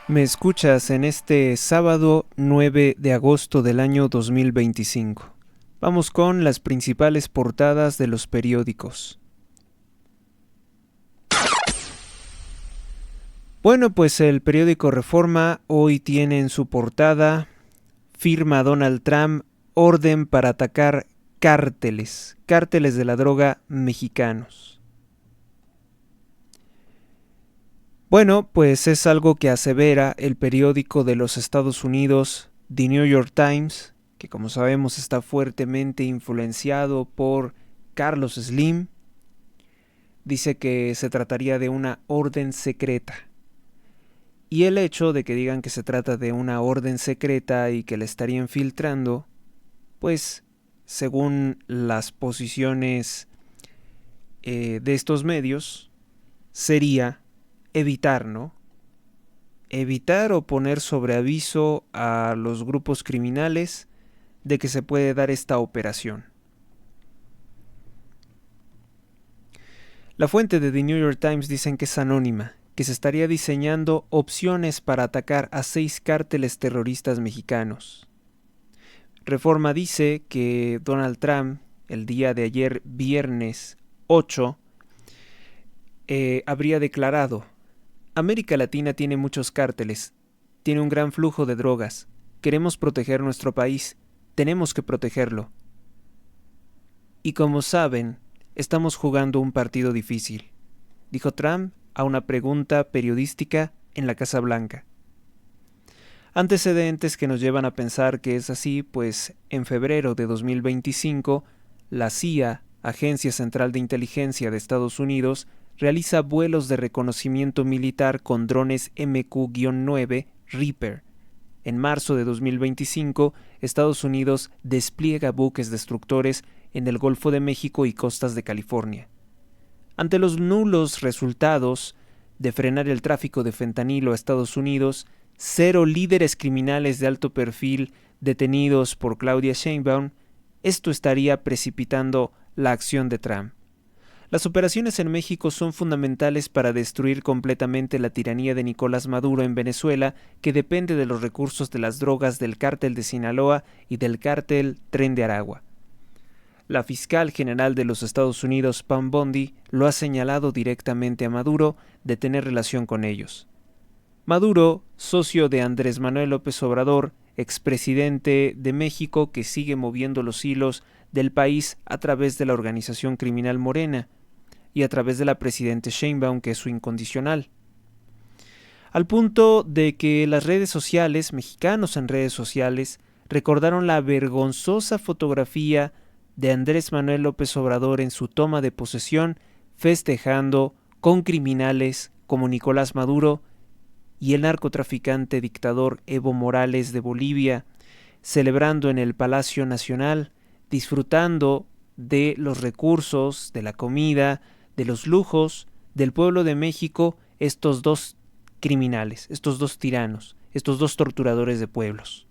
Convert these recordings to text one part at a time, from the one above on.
Me escuchas en este sábado 9 de agosto del año 2025. Vamos con las principales portadas de los periódicos. Bueno, pues el periódico Reforma hoy tiene en su portada: firma Donald Trump orden para atacar cárteles de la droga mexicanos. Bueno, pues es algo que asevera el periódico de los Estados Unidos, The New York Times, que como sabemos está fuertemente influenciado por Carlos Slim. Dice que se trataría de una orden secreta. Y el hecho de que digan que se trata de una orden secreta y que la estarían filtrando, pues según las posiciones de estos medios, sería evitar, ¿no? Evitar o poner sobre aviso a los grupos criminales de que se puede dar esta operación. La fuente de The New York Times dicen que es anónima, que se estaría diseñando opciones para atacar a 6 cárteles terroristas mexicanos. Reforma dice que Donald Trump, el día de ayer, viernes 8, habría declarado: América Latina tiene muchos cárteles, tiene un gran flujo de drogas, queremos proteger nuestro país, tenemos que protegerlo. Y como saben, estamos jugando un partido difícil, dijo Trump a una pregunta periodística en la Casa Blanca. Antecedentes que nos llevan a pensar que es así, pues en febrero de 2025, la CIA, Agencia Central de Inteligencia de Estados Unidos, realiza vuelos de reconocimiento militar con drones MQ-9 Reaper. En marzo de 2025, Estados Unidos despliega buques destructores en el Golfo de México y costas de California. Ante los nulos resultados de frenar el tráfico de fentanilo a Estados Unidos, 0 líderes criminales de alto perfil detenidos por Claudia Sheinbaum, esto estaría precipitando la acción de Trump. Las operaciones en México son fundamentales para destruir completamente la tiranía de Nicolás Maduro en Venezuela, que depende de los recursos de las drogas del cártel de Sinaloa y del cártel Tren de Aragua. La fiscal general de los Estados Unidos, Pam Bondi, lo ha señalado directamente a Maduro de tener relación con ellos. Maduro, socio de Andrés Manuel López Obrador, expresidente de México, que sigue moviendo los hilos del país a través de la organización criminal Morena y a través de la presidenta Sheinbaum, que es su incondicional. Al punto de que las redes sociales, mexicanos en redes sociales, recordaron la vergonzosa fotografía de Andrés Manuel López Obrador en su toma de posesión, festejando con criminales como Nicolás Maduro y el narcotraficante dictador Evo Morales de Bolivia, celebrando en el Palacio Nacional, disfrutando de los recursos, de la comida, de los lujos del pueblo de México, estos 2 criminales, estos 2 tiranos, estos 2 torturadores de pueblos.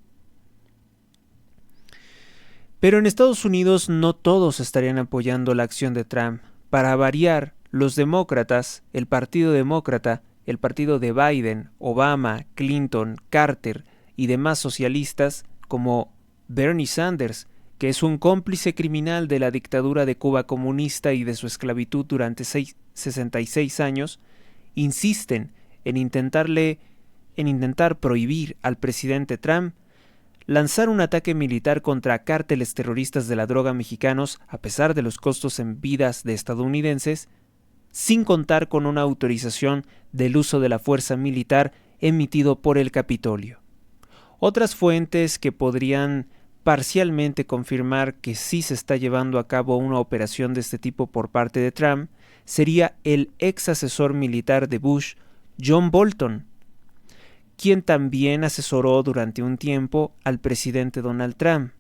Pero en Estados Unidos no todos estarían apoyando la acción de Trump. Para variar, los demócratas, el Partido Demócrata, el partido de Biden, Obama, Clinton, Carter y demás socialistas como Bernie Sanders, que es un cómplice criminal de la dictadura de Cuba comunista y de su esclavitud durante 66 años, insisten en intentar prohibir al presidente Trump lanzar un ataque militar contra cárteles terroristas de la droga mexicanos, a pesar de los costos en vidas de estadounidenses, sin contar con una autorización del uso de la fuerza militar emitido por el Capitolio. Otras fuentes que podrían parcialmente confirmar que sí se está llevando a cabo una operación de este tipo por parte de Trump sería el ex asesor militar de Bush, John Bolton, quien también asesoró durante un tiempo al presidente Donald Trump.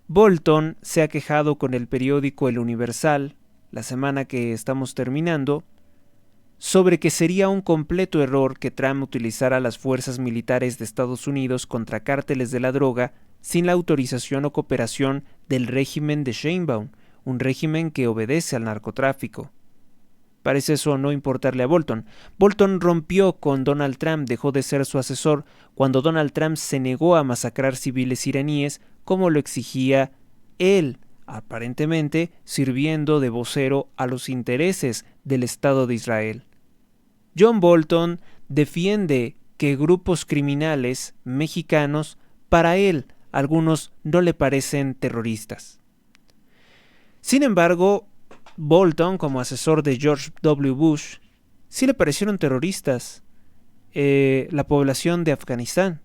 Bolton se ha quejado con el periódico El Universal, la semana que estamos terminando, sobre que sería un completo error que Trump utilizara las fuerzas militares de Estados Unidos contra cárteles de la droga sin la autorización o cooperación del régimen de Sheinbaum, un régimen que obedece al narcotráfico. parece eso no importarle a Bolton. Bolton rompió con Donald Trump, dejó de ser su asesor cuando Donald Trump se negó a masacrar civiles iraníes como lo exigía él, aparentemente sirviendo de vocero a los intereses del Estado de Israel. John Bolton defiende que grupos criminales mexicanos, para él, algunos no le parecen terroristas. Sin embargo, Bolton, como asesor de George W. Bush, sí le parecieron terroristas la población de Afganistán.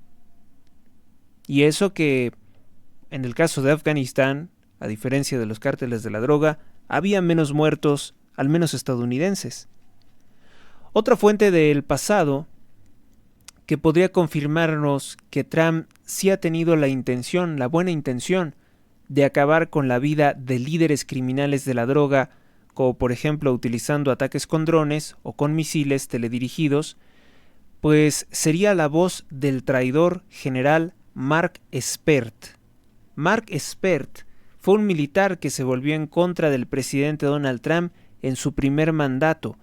Y eso que, en el caso de Afganistán, a diferencia de los cárteles de la droga, había menos muertos, al menos estadounidenses. Otra fuente del pasado que podría confirmarnos que Trump sí ha tenido la buena intención, de acabar con la vida de líderes criminales de la droga, como por ejemplo utilizando ataques con drones o con misiles teledirigidos, pues sería la voz del traidor general Mark Espert. Mark Espert fue un militar que se volvió en contra del presidente Donald Trump en su primer mandato,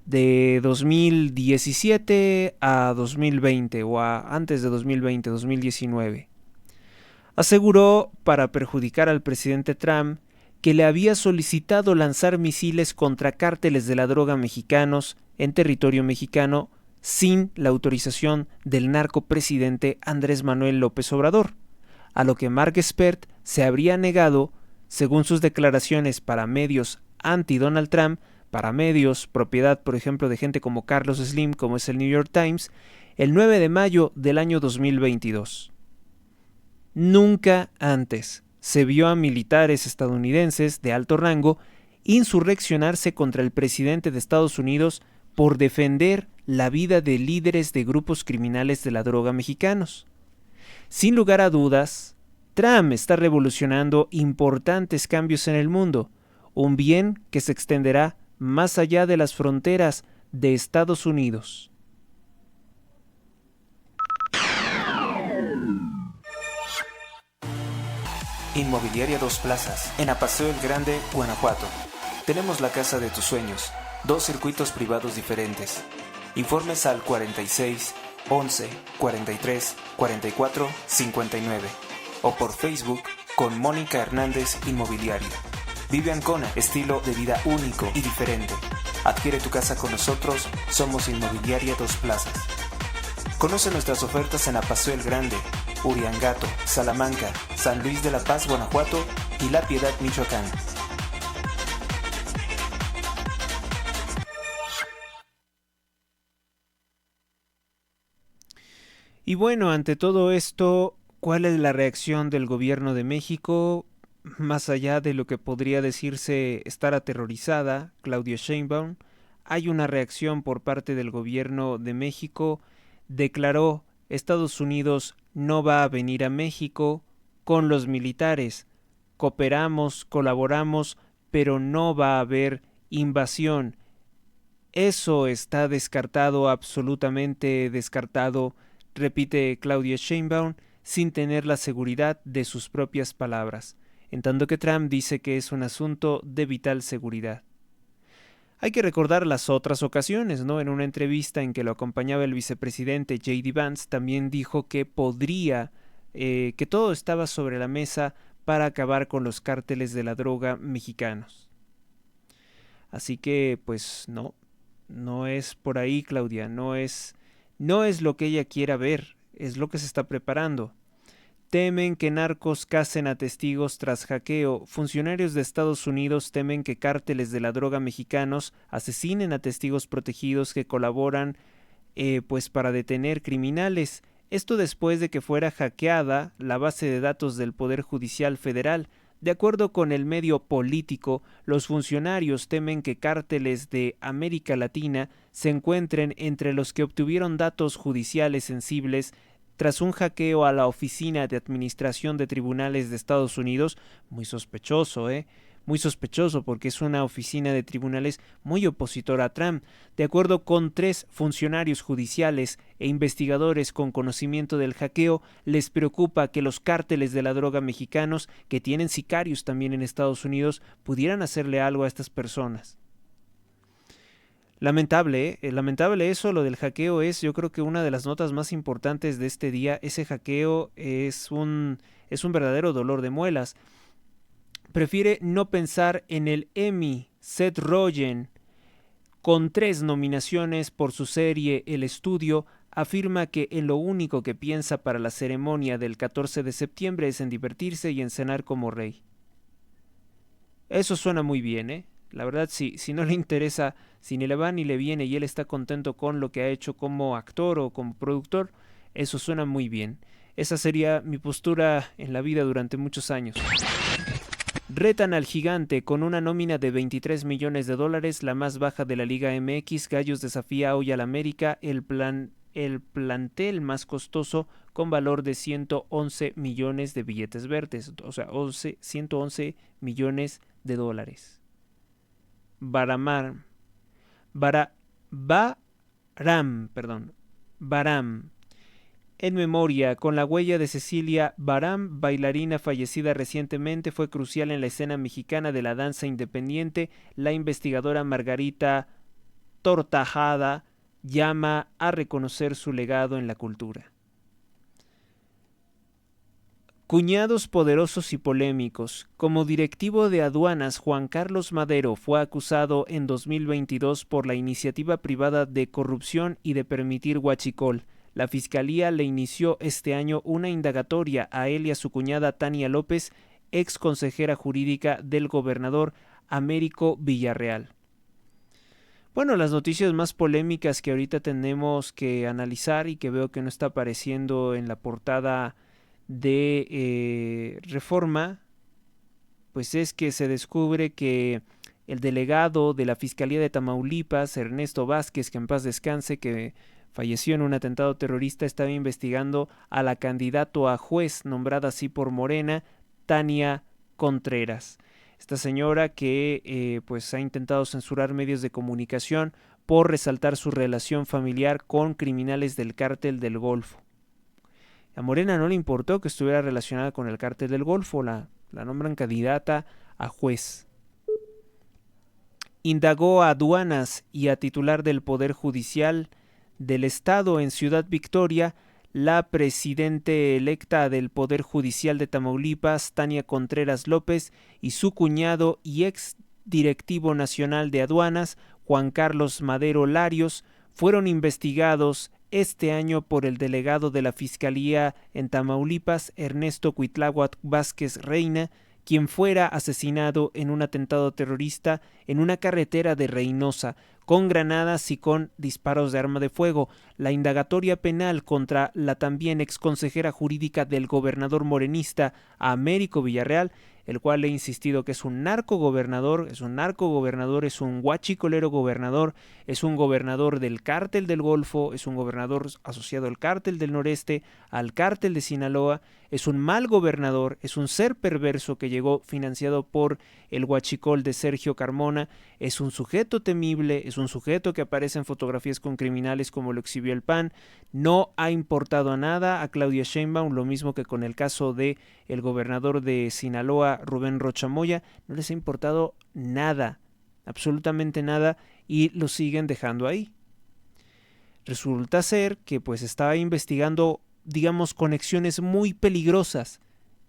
de 2017 a 2020 o antes de 2020, 2019. Aseguró, para perjudicar al presidente Trump, que le había solicitado lanzar misiles contra cárteles de la droga mexicanos en territorio mexicano sin la autorización del narcopresidente Andrés Manuel López Obrador, a lo que Mark Espert se habría negado, según sus declaraciones para medios anti-Donald Trump, para medios propiedad, por ejemplo, de gente como Carlos Slim, como es el New York Times, el 9 de mayo del año 2022. Nunca antes se vio a militares estadounidenses de alto rango insurreccionarse contra el presidente de Estados Unidos por defender la vida de líderes de grupos criminales de la droga mexicanos. Sin lugar a dudas, Trump está revolucionando importantes cambios en el mundo, un bien que se extenderá más allá de las fronteras de Estados Unidos. Inmobiliaria Dos Plazas, en Apaseo el Grande, Guanajuato. Tenemos la casa de tus sueños, 2 circuitos privados diferentes. Informes al 46 11 43 44 59 o por Facebook con Mónica Hernández Inmobiliario. Vive Ancona, estilo de vida único y diferente. Adquiere tu casa con nosotros, somos Inmobiliaria Dos Plazas. Conoce nuestras ofertas en Apaseo el Grande, Uriangato, Salamanca, San Luis de la Paz, Guanajuato y La Piedad, Michoacán. Y bueno, ante todo esto, ¿cuál es la reacción del gobierno de México? Más allá de lo que podría decirse estar aterrorizada, Claudia Sheinbaum, hay una reacción por parte del gobierno de México. Declaró: Estados Unidos no va a venir a México con los militares. Cooperamos, colaboramos, pero no va a haber invasión. Eso está descartado, absolutamente descartado, repite Claudia Sheinbaum, sin tener la seguridad de sus propias palabras, en tanto que Trump dice que es un asunto de vital seguridad. Hay que recordar las otras ocasiones, ¿no? En una entrevista en que lo acompañaba el vicepresidente J.D. Vance, también dijo que que todo estaba sobre la mesa para acabar con los cárteles de la droga mexicanos. Así que, pues no es por ahí, Claudia, no es lo que ella quiera ver, es lo que se está preparando. Temen que narcos casen a testigos tras hackeo. Funcionarios de Estados Unidos temen que cárteles de la droga mexicanos asesinen a testigos protegidos que colaboran pues para detener criminales. Esto después de que fuera hackeada la base de datos del Poder Judicial Federal. De acuerdo con el medio Político, los funcionarios temen que cárteles de América Latina se encuentren entre los que obtuvieron datos judiciales sensibles tras un hackeo a la Oficina de Administración de Tribunales de Estados Unidos. Muy sospechoso, muy sospechoso, porque es una oficina de tribunales muy opositora a Trump. De acuerdo con 3 funcionarios judiciales e investigadores con conocimiento del hackeo, les preocupa que los cárteles de la droga mexicanos, que tienen sicarios también en Estados Unidos, pudieran hacerle algo a estas personas. Lamentable eso, lo del hackeo es yo creo que una de las notas más importantes de este día. Ese hackeo es un verdadero dolor de muelas. Prefiere no pensar en el Emmy. Seth Rogen, con 3 nominaciones por su serie El Estudio, afirma que en lo único que piensa para la ceremonia del 14 de septiembre es en divertirse y en cenar como rey. Eso suena muy bien, ¿eh? La verdad, si no le interesa, si ni le va ni le viene y él está contento con lo que ha hecho como actor o como productor, eso suena muy bien. Esa sería mi postura en la vida durante muchos años. Retan al gigante con una nómina de $23 millones, la más baja de la Liga MX. Gallos desafía hoy al América, el plantel más costoso con valor de 111 millones de billetes verdes, o sea, 111 millones de dólares. Baram, en memoria, con la huella de Cecilia Baram, bailarina fallecida recientemente, fue crucial en la escena mexicana de la danza independiente. La investigadora Margarita Tortajada llama a reconocer su legado en la cultura. Cuñados poderosos y polémicos. Como directivo de aduanas, Juan Carlos Madero fue acusado en 2022 por la iniciativa privada de corrupción y de permitir huachicol. La Fiscalía le inició este año una indagatoria a él y a su cuñada Tania López, ex consejera jurídica del gobernador Américo Villarreal. Bueno, las noticias más polémicas que ahorita tenemos que analizar y que veo que no está apareciendo en la portada de Reforma, pues es que se descubre que el delegado de la Fiscalía de Tamaulipas, Ernesto Vázquez, que en paz descanse, que falleció en un atentado terrorista, estaba investigando a la candidata a juez nombrada así por Morena, Tania Contreras. Esta señora que pues ha intentado censurar medios de comunicación por resaltar su relación familiar con criminales del Cártel del Golfo. A Morena no le importó que estuviera relacionada con el Cártel del Golfo, la nombran candidata a juez. Indagó a aduanas y a titular del Poder Judicial del Estado en Ciudad Victoria. La presidente electa del Poder Judicial de Tamaulipas, Tania Contreras López, y su cuñado y ex directivo nacional de aduanas, Juan Carlos Madero Larios, fueron investigados este año por el delegado de la Fiscalía en Tamaulipas, Ernesto Cuitláhuac Vázquez Reina, quien fuera asesinado en un atentado terrorista en una carretera de Reynosa, con granadas y con disparos de arma de fuego. La indagatoria penal contra la también exconsejera jurídica del gobernador morenista Américo Villarreal, el cual he insistido que es un narcogobernador, es un huachicolero gobernador, es un gobernador del Cártel del Golfo, es un gobernador asociado al Cártel del Noreste, al Cártel de Sinaloa, es un mal gobernador, es un ser perverso que llegó financiado por el huachicol de Sergio Carmona, es un sujeto temible, es un sujeto que aparece en fotografías con criminales como lo exhibió el PAN. No ha importado a nada a Claudia Sheinbaum, lo mismo que con el caso de el gobernador de Sinaloa, Rubén Rocha Moya, no les ha importado nada, absolutamente nada, y lo siguen dejando ahí. Resulta ser que pues estaba investigando, digamos, conexiones muy peligrosas.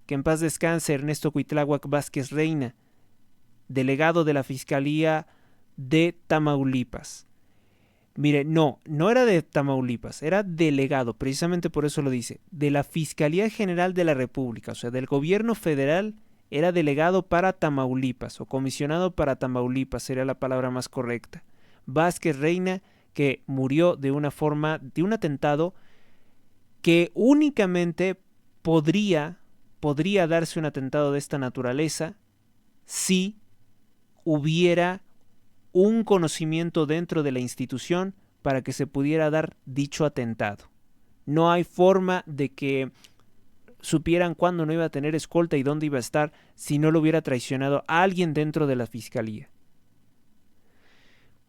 Que en paz descanse Ernesto Cuitláhuac Vázquez Reina, delegado de la Fiscalía de Tamaulipas. Mire, no era de Tamaulipas, era delegado, precisamente por eso lo dice, de la Fiscalía General de la República, o sea, del gobierno federal, era delegado para Tamaulipas, o comisionado para Tamaulipas, sería la palabra más correcta. Vázquez Reina, que murió de un atentado que únicamente podría darse un atentado de esta naturaleza si hubiera un conocimiento dentro de la institución para que se pudiera dar dicho atentado. No hay forma de que supieran cuándo no iba a tener escolta y dónde iba a estar si no lo hubiera traicionado a alguien dentro de la fiscalía.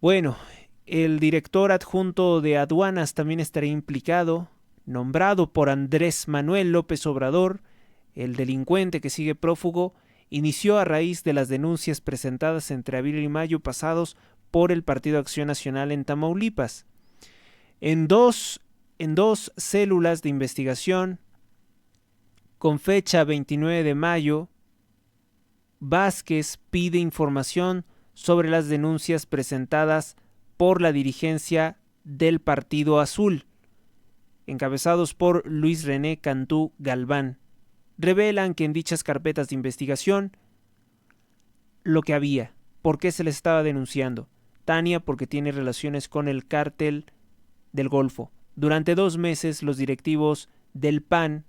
Bueno, el director adjunto de aduanas también estaría implicado, nombrado por Andrés Manuel López Obrador. El delincuente que sigue prófugo inició a raíz de las denuncias presentadas entre abril y mayo pasados por el Partido Acción Nacional en Tamaulipas. En dos células de investigación, con fecha 29 de mayo, Vázquez pide información sobre las denuncias presentadas por la dirigencia del Partido Azul, encabezados por Luis René Cantú Galván. Revelan que en dichas carpetas de investigación lo que había, por qué se les estaba denunciando. Tania porque tiene relaciones con el cártel del Golfo. Durante 2 meses los directivos del PAN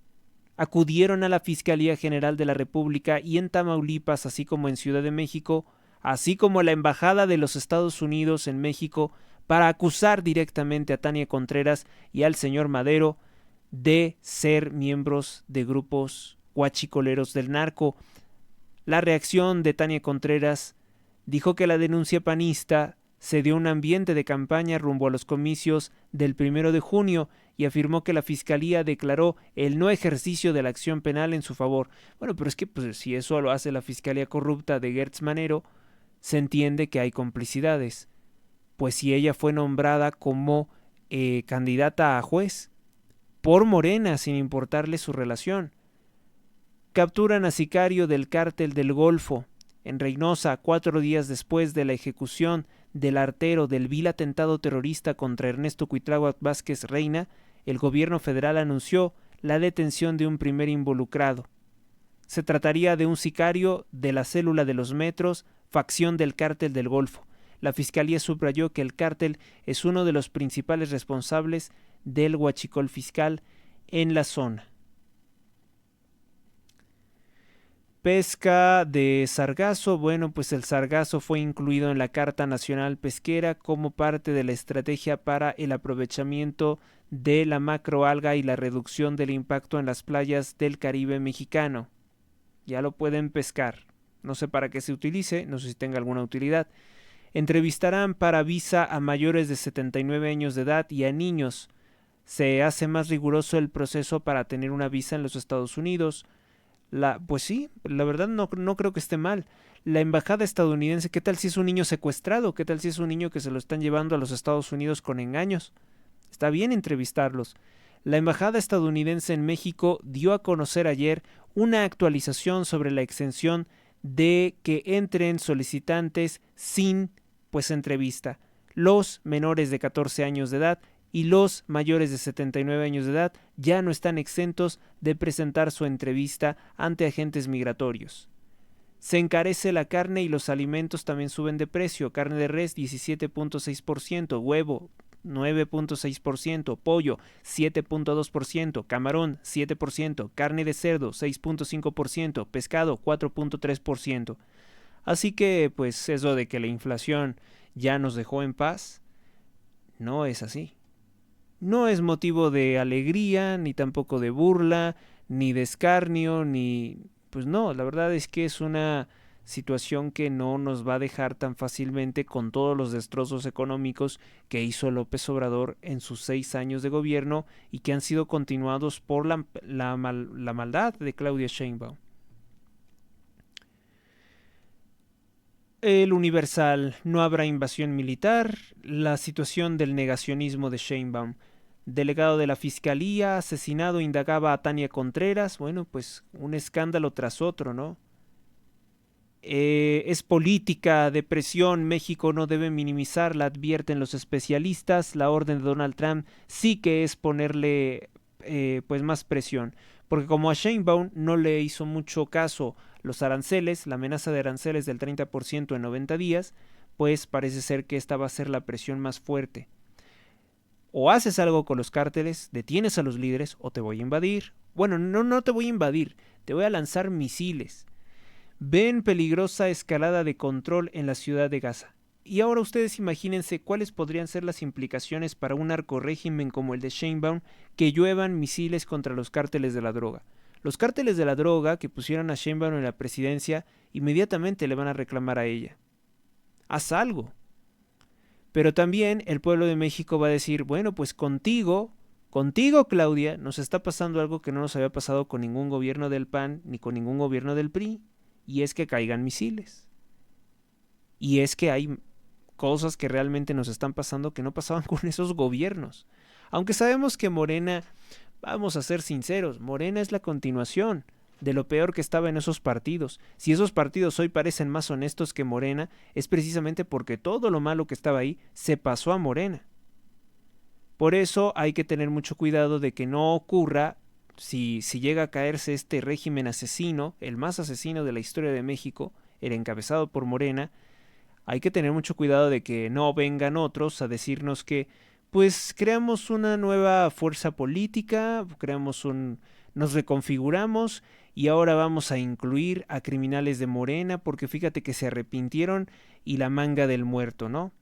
acudieron a la Fiscalía General de la República y en Tamaulipas, así como en Ciudad de México, así como a la Embajada de los Estados Unidos en México, para acusar directamente a Tania Contreras y al señor Madero de ser miembros de grupos huachicoleros del narco. La reacción de Tania Contreras dijo que la denuncia panista se dio un ambiente de campaña rumbo a los comicios del 1 de junio y afirmó que la Fiscalía declaró el no ejercicio de la acción penal en su favor. Bueno, pero es que pues, si eso lo hace la Fiscalía corrupta de Gertz Manero, se entiende que hay complicidades. Pues si ella fue nombrada como candidata a juez por Morena sin importarle su relación. Capturan a sicario del cártel del Golfo en Reynosa 4 días después de la ejecución del artero del vil atentado terrorista contra Ernesto Cuitláhuac Vázquez Reina. El gobierno federal anunció la detención de un primer involucrado. Se trataría de un sicario de la célula de los Metros, facción del cártel del Golfo. La Fiscalía subrayó que el cártel es uno de los principales responsables del huachicol fiscal en la zona. Pesca de sargazo. Bueno, pues el sargazo fue incluido en la Carta Nacional Pesquera como parte de la estrategia para el aprovechamiento de la macroalga y la reducción del impacto en las playas del Caribe mexicano. Ya lo pueden pescar. No sé para qué se utilice, no sé si tenga alguna utilidad. Entrevistarán para visa a mayores de 79 años de edad y a niños. Se hace más riguroso el proceso para tener una visa en los Estados Unidos. Pues sí, la verdad no creo que esté mal. La embajada estadounidense, ¿qué tal si es un niño secuestrado? ¿Qué tal si es un niño que se lo están llevando a los Estados Unidos con engaños? Está bien entrevistarlos. La embajada estadounidense en México dio a conocer ayer una actualización sobre la exención de que entren solicitantes sin entrevista. Los menores de 14 años de edad y los mayores de 79 años de edad ya no están exentos de presentar su entrevista ante agentes migratorios. Se encarece la carne y los alimentos también suben de precio. Carne de res 17.6%, huevo 9.6%, pollo 7.2%, camarón 7%, carne de cerdo 6.5%, pescado 4.3%. Así que pues eso de que la inflación ya nos dejó en paz, no es así. No es motivo de alegría, ni tampoco de burla, ni de escarnio, ni... Pues no, la verdad es que es una situación que no nos va a dejar tan fácilmente con todos los destrozos económicos que hizo López Obrador en sus 6 años de gobierno y que han sido continuados por la maldad de Claudia Sheinbaum. El Universal: no habrá invasión militar. La situación del negacionismo de Sheinbaum. Delegado de la Fiscalía asesinado indagaba a Tania Contreras. Bueno, pues un escándalo tras otro, ¿no? Es política de presión. México no debe minimizarla, advierten los especialistas. La orden de Donald Trump sí que es ponerle más presión. Porque como a Sheinbaum no le hizo mucho caso los aranceles, la amenaza de aranceles del 30% en 90 días, pues parece ser que esta va a ser la presión más fuerte. O haces algo con los cárteles, detienes a los líderes, o te voy a invadir. Bueno, no te voy a invadir, te voy a lanzar misiles. Ven peligrosa escalada de control en la ciudad de Gaza. Y ahora ustedes imagínense cuáles podrían ser las implicaciones para un narcorrégimen como el de Sheinbaum que lluevan misiles contra los cárteles de la droga. Los cárteles de la droga que pusieron a Sheinbaum en la presidencia inmediatamente le van a reclamar a ella. Haz algo. Pero también el pueblo de México va a decir, bueno, pues contigo Claudia, nos está pasando algo que no nos había pasado con ningún gobierno del PAN ni con ningún gobierno del PRI, y es que caigan misiles. Y es que hay cosas que realmente nos están pasando que no pasaban con esos gobiernos. Aunque sabemos que Morena, vamos a ser sinceros, Morena es la continuación de lo peor que estaba en esos partidos. Si esos partidos hoy parecen más honestos que Morena, es precisamente porque todo lo malo que estaba ahí se pasó a Morena. Por eso hay que tener mucho cuidado de que no ocurra, si llega a caerse este régimen asesino, el más asesino de la historia de México, el encabezado por Morena, hay que tener mucho cuidado de que no vengan otros a decirnos que pues creamos una nueva fuerza política, nos reconfiguramos y ahora vamos a incluir a criminales de Morena porque fíjate que se arrepintieron y la manga del muerto, ¿no?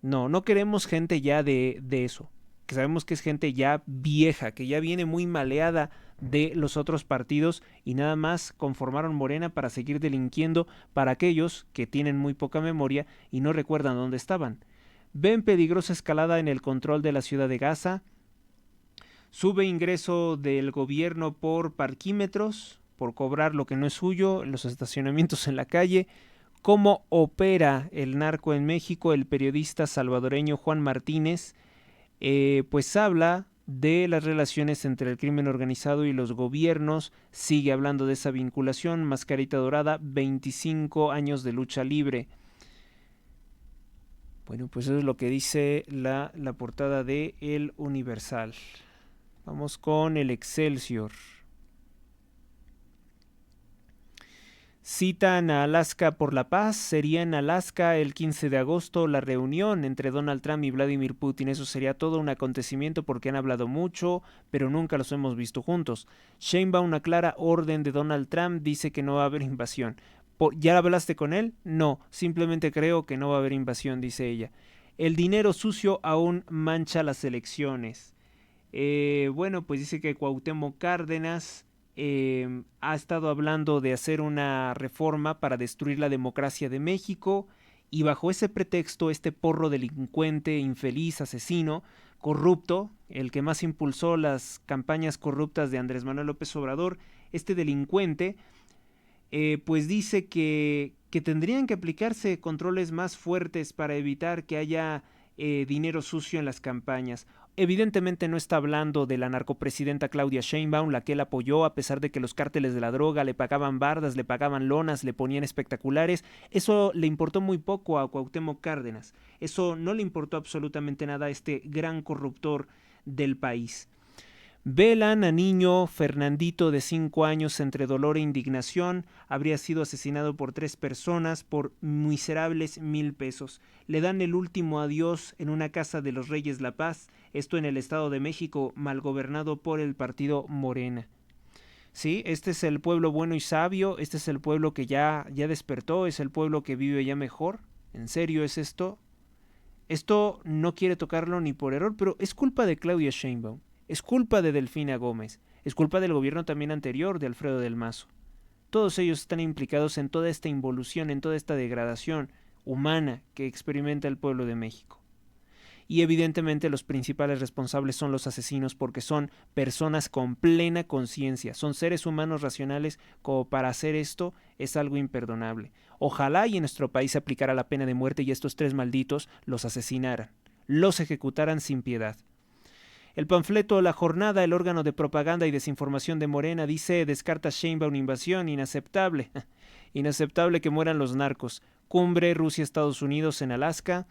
No queremos gente ya de eso, que sabemos que es gente ya vieja, que ya viene muy maleada de los otros partidos y nada más conformaron Morena para seguir delinquiendo para aquellos que tienen muy poca memoria y no recuerdan dónde estaban. Ven peligrosa escalada en el control de la ciudad de Gaza, sube ingreso del gobierno por parquímetros, por cobrar lo que no es suyo, los estacionamientos en la calle, cómo opera el narco en México. El periodista salvadoreño Juan Martínez pues habla de las relaciones entre el crimen organizado y los gobiernos, sigue hablando de esa vinculación. Mascarita Dorada, 25 años de lucha libre. Bueno, pues eso es lo que dice la portada de El Universal. Vamos con el Excelsior. Citan a Alaska por la paz. Sería en Alaska el 15 de agosto la reunión entre Donald Trump y Vladimir Putin. Eso sería todo un acontecimiento porque han hablado mucho, pero nunca los hemos visto juntos. Sheinbaum, una clara orden de Donald Trump, dice que no va a haber invasión. ¿Ya hablaste con él? No, simplemente creo que no va a haber invasión, dice ella. El dinero sucio aún mancha las elecciones. Bueno, pues dice que Cuauhtémoc Cárdenas ha estado hablando de hacer una reforma para destruir la democracia de México y bajo ese pretexto este porro delincuente, infeliz, asesino, corrupto, el que más impulsó las campañas corruptas de Andrés Manuel López Obrador, este delincuente pues dice que tendrían que aplicarse controles más fuertes para evitar que haya dinero sucio en las campañas. Evidentemente no está hablando de la narcopresidenta Claudia Sheinbaum, la que él apoyó a pesar de que los cárteles de la droga le pagaban bardas, le pagaban lonas, le ponían espectaculares. Eso le importó muy poco a Cuauhtémoc Cárdenas. Eso no le importó absolutamente nada a este gran corruptor del país. Velan a niño Fernandito de 5 años entre dolor e indignación. Habría sido asesinado por 3 personas por miserables 1,000 pesos. Le dan el último adiós en una casa de los Reyes La Paz, esto en el Estado de México, mal gobernado por el partido Morena. Sí, este es el pueblo bueno y sabio, este es el pueblo que ya despertó, es el pueblo que vive ya mejor. ¿En serio es esto? Esto no quiere tocarlo ni por error, pero es culpa de Claudia Sheinbaum. Es culpa de Delfina Gómez, es culpa del gobierno también anterior de Alfredo del Mazo. Todos ellos están implicados en toda esta involución, en toda esta degradación humana que experimenta el pueblo de México. Y evidentemente los principales responsables son los asesinos porque son personas con plena conciencia, son seres humanos racionales como para hacer esto es algo imperdonable. Ojalá y en nuestro país se aplicara la pena de muerte y estos 3 malditos los asesinaran, los ejecutaran sin piedad. El panfleto La Jornada, el órgano de propaganda y desinformación de Morena, dice: descarta Sheinbaum invasión, inaceptable. Inaceptable que mueran los narcos. Cumbre Rusia-Estados Unidos en Alaska.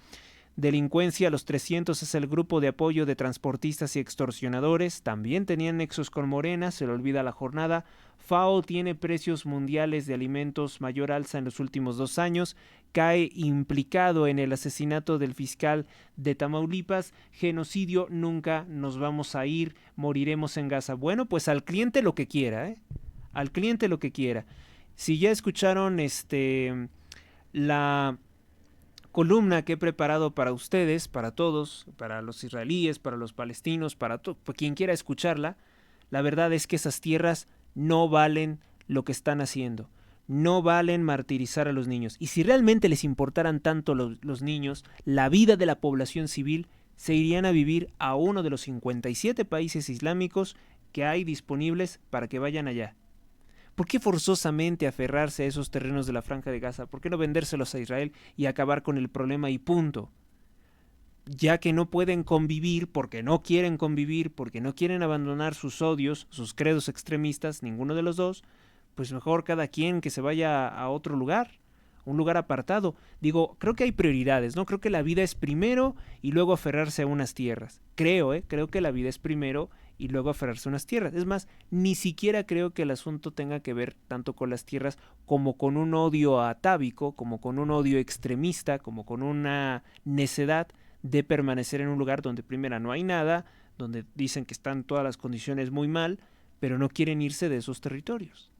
Delincuencia, los 300 es el grupo de apoyo de transportistas y extorsionadores. También tenían nexos con Morena, se le olvida La Jornada. FAO tiene precios mundiales de alimentos mayor alza en los últimos 2 años. Cae implicado en el asesinato del fiscal de Tamaulipas. Genocidio, nunca nos vamos a ir, moriremos en Gaza. Bueno, pues al cliente lo que quiera, al cliente lo que quiera. Si ya escucharon la columna que he preparado para ustedes, para todos, para los israelíes, para los palestinos, para quien quiera escucharla, la verdad es que esas tierras no valen lo que están haciendo. No valen martirizar a los niños. Y si realmente les importaran tanto los niños, la vida de la población civil, se irían a vivir a uno de los 57 países islámicos que hay disponibles para que vayan allá. ¿Por qué forzosamente aferrarse a esos terrenos de la Franja de Gaza? ¿Por qué no vendérselos a Israel y acabar con el problema y punto? Ya que no pueden convivir, porque no quieren convivir, porque no quieren abandonar sus odios, sus credos extremistas, ninguno de los dos, pues mejor cada quien que se vaya a otro lugar, un lugar apartado. Digo, creo que hay prioridades, ¿no? Creo que la vida es primero y luego aferrarse a unas tierras. Creo que la vida es primero y luego aferrarse a unas tierras. Es más, ni siquiera creo que el asunto tenga que ver tanto con las tierras como con un odio atávico, como con un odio extremista, como con una necedad de permanecer en un lugar donde primero no hay nada, donde dicen que están todas las condiciones muy mal, pero no quieren irse de esos territorios.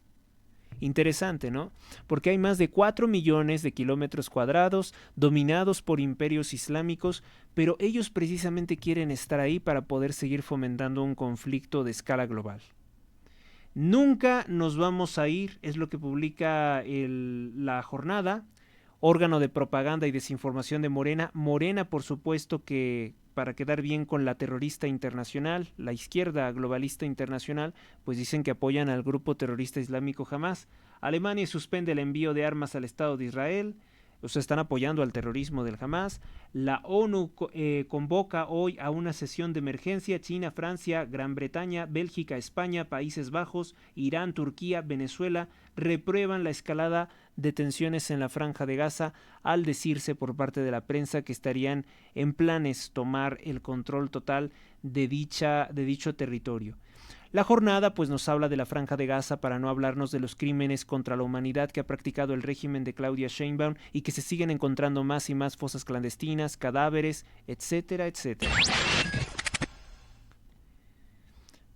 Interesante, ¿no? Porque hay más de 4 millones de kilómetros cuadrados dominados por imperios islámicos, pero ellos precisamente quieren estar ahí para poder seguir fomentando un conflicto de escala global. Nunca nos vamos a ir, es lo que publica La Jornada, órgano de propaganda y desinformación de Morena. Morena, por supuesto que para quedar bien con la terrorista internacional, la izquierda globalista internacional, pues dicen que apoyan al grupo terrorista islámico Hamas. Alemania suspende el envío de armas al Estado de Israel, o sea, están apoyando al terrorismo del Hamas. La ONU convoca hoy a una sesión de emergencia. China, Francia, Gran Bretaña, Bélgica, España, Países Bajos, Irán, Turquía, Venezuela reprueban la escalada de tensiones en la Franja de Gaza, al decirse por parte de la prensa que estarían en planes tomar el control total de dicho territorio. La Jornada pues nos habla de la Franja de Gaza para no hablarnos de los crímenes contra la humanidad que ha practicado el régimen de Claudia Sheinbaum y que se siguen encontrando más y más fosas clandestinas, cadáveres, etcétera, etcétera.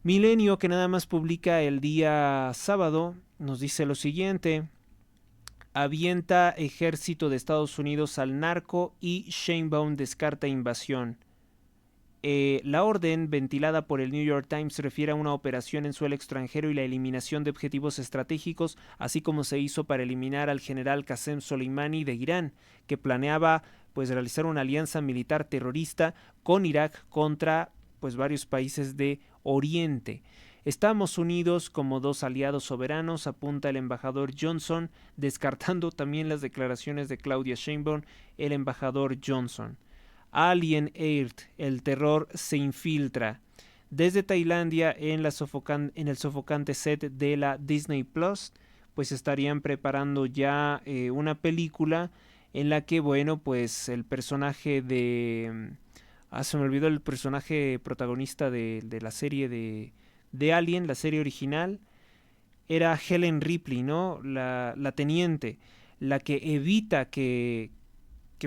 Milenio, que nada más publica el día sábado, nos dice lo siguiente: avienta ejército de Estados Unidos al narco y Sheinbaum descarta invasión. La orden, ventilada por el New York Times, se refiere a una operación en suelo extranjero y la eliminación de objetivos estratégicos, así como se hizo para eliminar al general Qasem Soleimani de Irán, que planeaba pues realizar una alianza militar terrorista con Irak contra pues varios países de Oriente. Estamos unidos como dos aliados soberanos, apunta el embajador Johnson, descartando también las declaraciones de Claudia Sheinbaum, el embajador Johnson. Alien Air, el terror se infiltra. Desde Tailandia, en el sofocante set de la Disney Plus, pues estarían preparando ya una película en la que, bueno, pues el personaje de... se me olvidó el personaje protagonista de la serie de Alien, la serie original, era Helen Ripley, ¿no? La teniente, la que evita que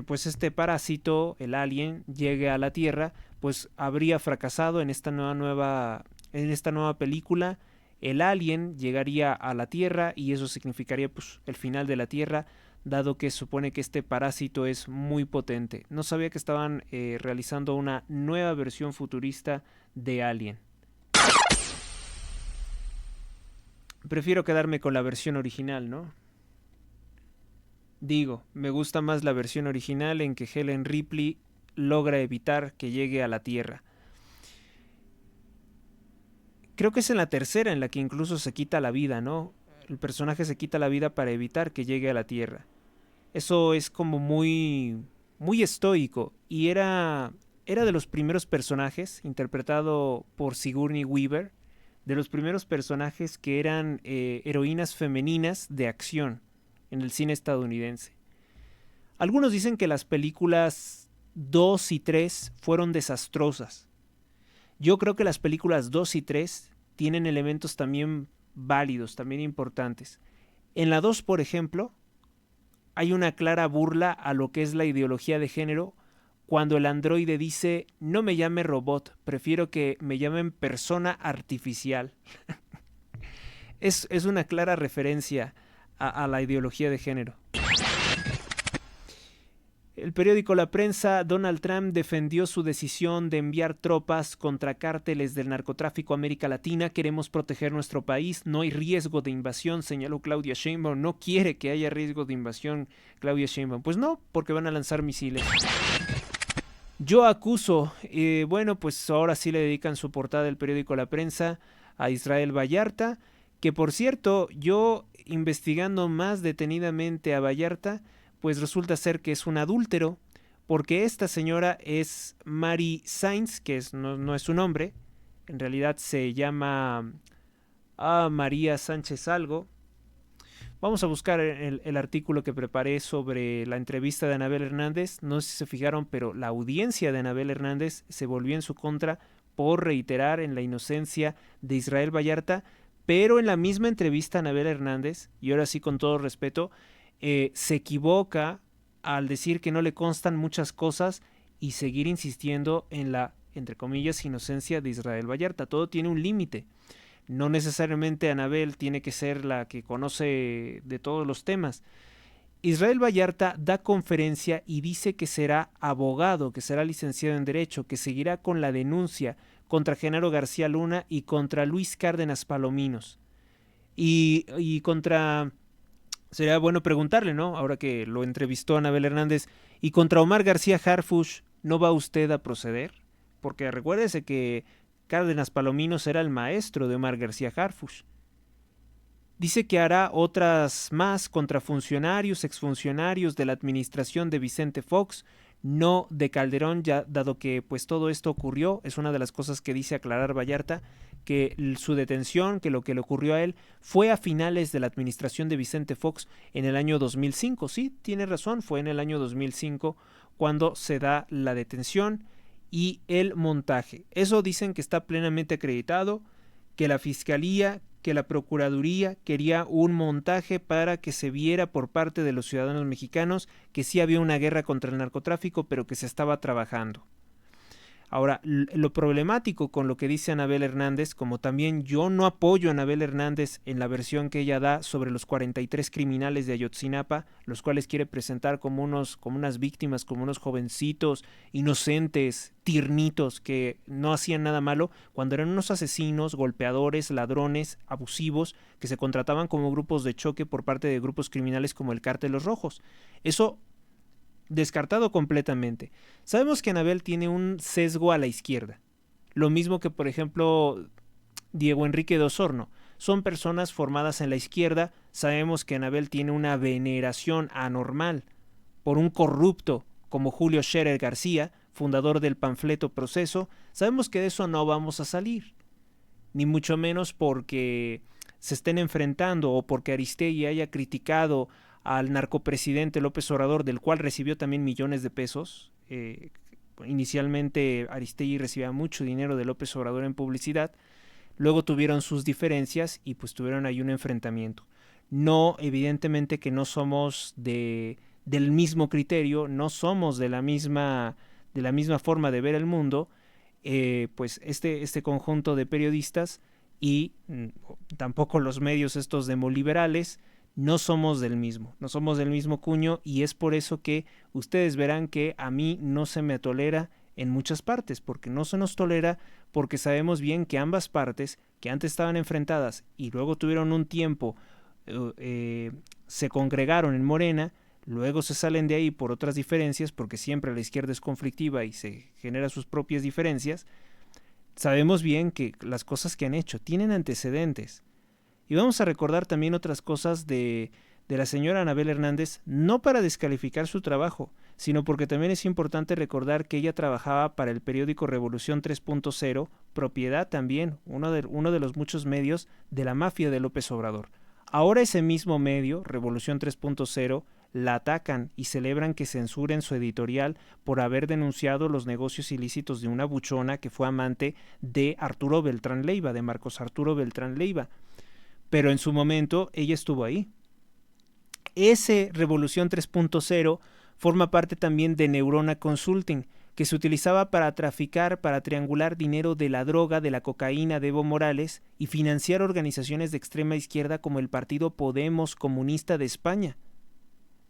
pues este parásito, el alien, llegue a la Tierra, pues habría fracasado en esta nueva película. El alien llegaría a la Tierra y eso significaría pues el final de la Tierra, dado que supone que este parásito es muy potente. No sabía que estaban realizando una nueva versión futurista de Alien. Prefiero quedarme con la versión original, ¿no? Digo, me gusta más la versión original en que Helen Ripley logra evitar que llegue a la Tierra. Creo que es en la tercera en la que incluso se quita la vida, ¿no? El personaje se quita la vida para evitar que llegue a la Tierra. Eso es como muy estoico y era de los primeros personajes, interpretado por Sigourney Weaver, de los primeros personajes que eran heroínas femeninas de acción en el cine estadounidense. Algunos dicen que las películas 2 y 3 fueron desastrosas. Yo creo que las películas 2 y 3 tienen elementos también válidos, también importantes. En la 2, por ejemplo, hay una clara burla a lo que es la ideología de género cuando el androide dice: no me llame robot, prefiero que me llamen persona artificial. Es una clara referencia a la ideología de género. El periódico La Prensa: Donald Trump defendió su decisión de enviar tropas contra cárteles del narcotráfico a América Latina. Queremos proteger nuestro país, no hay riesgo de invasión, señaló Claudia Sheinbaum. No quiere que haya riesgo de invasión Claudia Sheinbaum. Pues no, porque van a lanzar misiles. Yo acuso, bueno, pues ahora sí le dedican su portada del periódico La Prensa a Israel Vallarta, que por cierto, yo investigando más detenidamente a Vallarta, pues resulta ser que es un adúltero, porque esta señora es Mary Sainz, que no es su nombre, en realidad se llama María Sánchez algo. Vamos a buscar el artículo que preparé sobre la entrevista de Anabel Hernández. No sé si se fijaron, pero la audiencia de Anabel Hernández se volvió en su contra por reiterar en la inocencia de Israel Vallarta, pero en la misma entrevista Anabel Hernández, y ahora sí con todo respeto, se equivoca al decir que no le constan muchas cosas y seguir insistiendo en la, entre comillas, inocencia de Israel Vallarta. Todo tiene un límite. No necesariamente Anabel tiene que ser la que conoce de todos los temas. Israel Vallarta da conferencia y dice que será abogado, que será licenciado en Derecho, que seguirá con la denuncia contra Genaro García Luna y contra Luis Cárdenas Palominos. Y contra... Sería bueno preguntarle, ¿no? Ahora que lo entrevistó Anabel Hernández. ¿Y contra Omar García Harfuch no va usted a proceder? Porque recuérdese que Cárdenas Palominos era el maestro de Omar García Harfuch. Dice que hará otras más contra funcionarios, exfuncionarios de la administración de Vicente Fox, no de Calderón, ya dado que pues todo esto ocurrió, es una de las cosas que dice aclarar Vallarta, que su detención, que lo que le ocurrió a él fue a finales de la administración de Vicente Fox en el año 2005. Sí, tiene razón, fue en el año 2005 cuando se da la detención y el montaje. Eso dicen que está plenamente acreditado, que la Fiscalía, que la Procuraduría quería un montaje para que se viera por parte de los ciudadanos mexicanos que sí había una guerra contra el narcotráfico, pero que se estaba trabajando. Ahora, lo problemático con lo que dice Anabel Hernández, como también yo no apoyo a Anabel Hernández en la versión que ella da sobre los 43 criminales de Ayotzinapa, los cuales quiere presentar como unas víctimas, como unos jovencitos inocentes, tiernitos, que no hacían nada malo, cuando eran unos asesinos, golpeadores, ladrones, abusivos, que se contrataban como grupos de choque por parte de grupos criminales como el Cártel Los Rojos. Eso descartado completamente. Sabemos que Anabel tiene un sesgo a la izquierda. Lo mismo que, por ejemplo, Diego Enrique de Osorno. Son personas formadas en la izquierda. Sabemos que Anabel tiene una veneración anormal por un corrupto como Julio Scherer García, fundador del panfleto Proceso. Sabemos que de eso no vamos a salir. Ni mucho menos porque se estén enfrentando o porque Aristegui haya criticado al narcopresidente López Obrador, del cual recibió también millones de pesos. Inicialmente Aristegui recibía mucho dinero de López Obrador en publicidad, luego tuvieron sus diferencias y pues tuvieron ahí un enfrentamiento. No, evidentemente que no somos del mismo criterio, no somos de la misma forma de ver el mundo, pues este conjunto de periodistas y tampoco los medios estos demoliberales, no somos del mismo cuño, y es por eso que ustedes verán que a mí no se me tolera en muchas partes, porque no se nos tolera, porque sabemos bien que ambas partes, que antes estaban enfrentadas y luego tuvieron un tiempo, se congregaron en Morena, luego se salen de ahí por otras diferencias, porque siempre la izquierda es conflictiva y se genera sus propias diferencias. Sabemos bien que las cosas que han hecho tienen antecedentes. Y vamos a recordar también otras cosas de la señora Anabel Hernández, no para descalificar su trabajo, sino porque también es importante recordar que ella trabajaba para el periódico Revolución 3.0, propiedad también, uno de los muchos medios de la mafia de López Obrador. Ahora ese mismo medio, Revolución 3.0, la atacan y celebran que censuren su editorial por haber denunciado los negocios ilícitos de una buchona que fue amante de Arturo Beltrán Leiva, de Marcos Arturo Beltrán Leiva. Pero en su momento ella estuvo ahí. Ese Revolución 3.0 forma parte también de Neurona Consulting, que se utilizaba para traficar, para triangular dinero de la droga, de la cocaína de Evo Morales y financiar organizaciones de extrema izquierda como el Partido Podemos Comunista de España.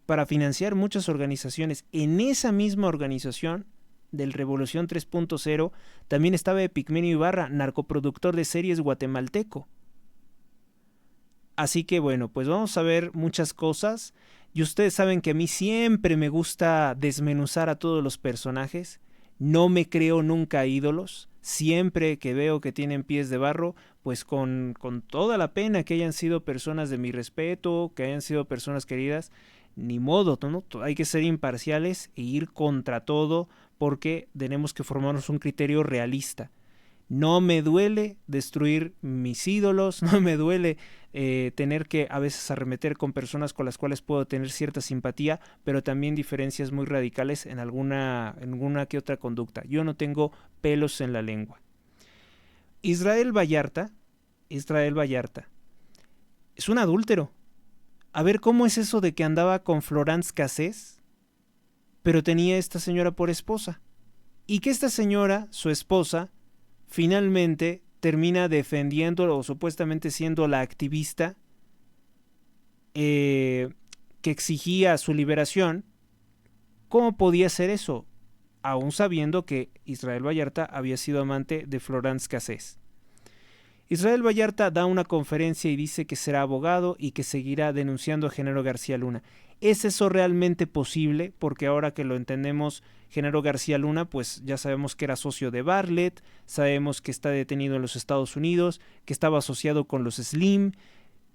Para financiar muchas organizaciones. En esa misma organización del Revolución 3.0 también estaba Epigmenio Ibarra, narcoproductor de series guatemalteco. Así que bueno, pues vamos a ver muchas cosas. Y ustedes saben que a mí siempre me gusta desmenuzar a todos los personajes. No me creo nunca ídolos. siempre que veo que tienen pies de barro, pues con toda la pena que hayan sido personas de mi respeto, que hayan sido personas queridas, ni modo, ¿no? Hay que ser imparciales e ir contra todo porque tenemos que formarnos un criterio realista. No me duele destruir mis ídolos, no me duele tener que a veces arremeter con personas con las cuales puedo tener cierta simpatía, pero también diferencias muy radicales en alguna que otra conducta. Yo no tengo pelos en la lengua. Israel Vallarta es un adúltero. A ver, ¿cómo es eso de que andaba con Florence Cassés, pero tenía a esta señora por esposa? Y que esta señora, su esposa, finalmente termina defendiendo o supuestamente siendo la activista que exigía su liberación. ¿Cómo podía ser eso? Aún sabiendo que Israel Vallarta había sido amante de Florence Cassés. Israel Vallarta da una conferencia y dice que será abogado y que seguirá denunciando a Genaro García Luna. ¿Es eso realmente posible? Porque ahora que lo entendemos, Genaro García Luna, pues ya sabemos que era socio de Bartlett, sabemos que está detenido en los Estados Unidos, que estaba asociado con los Slim,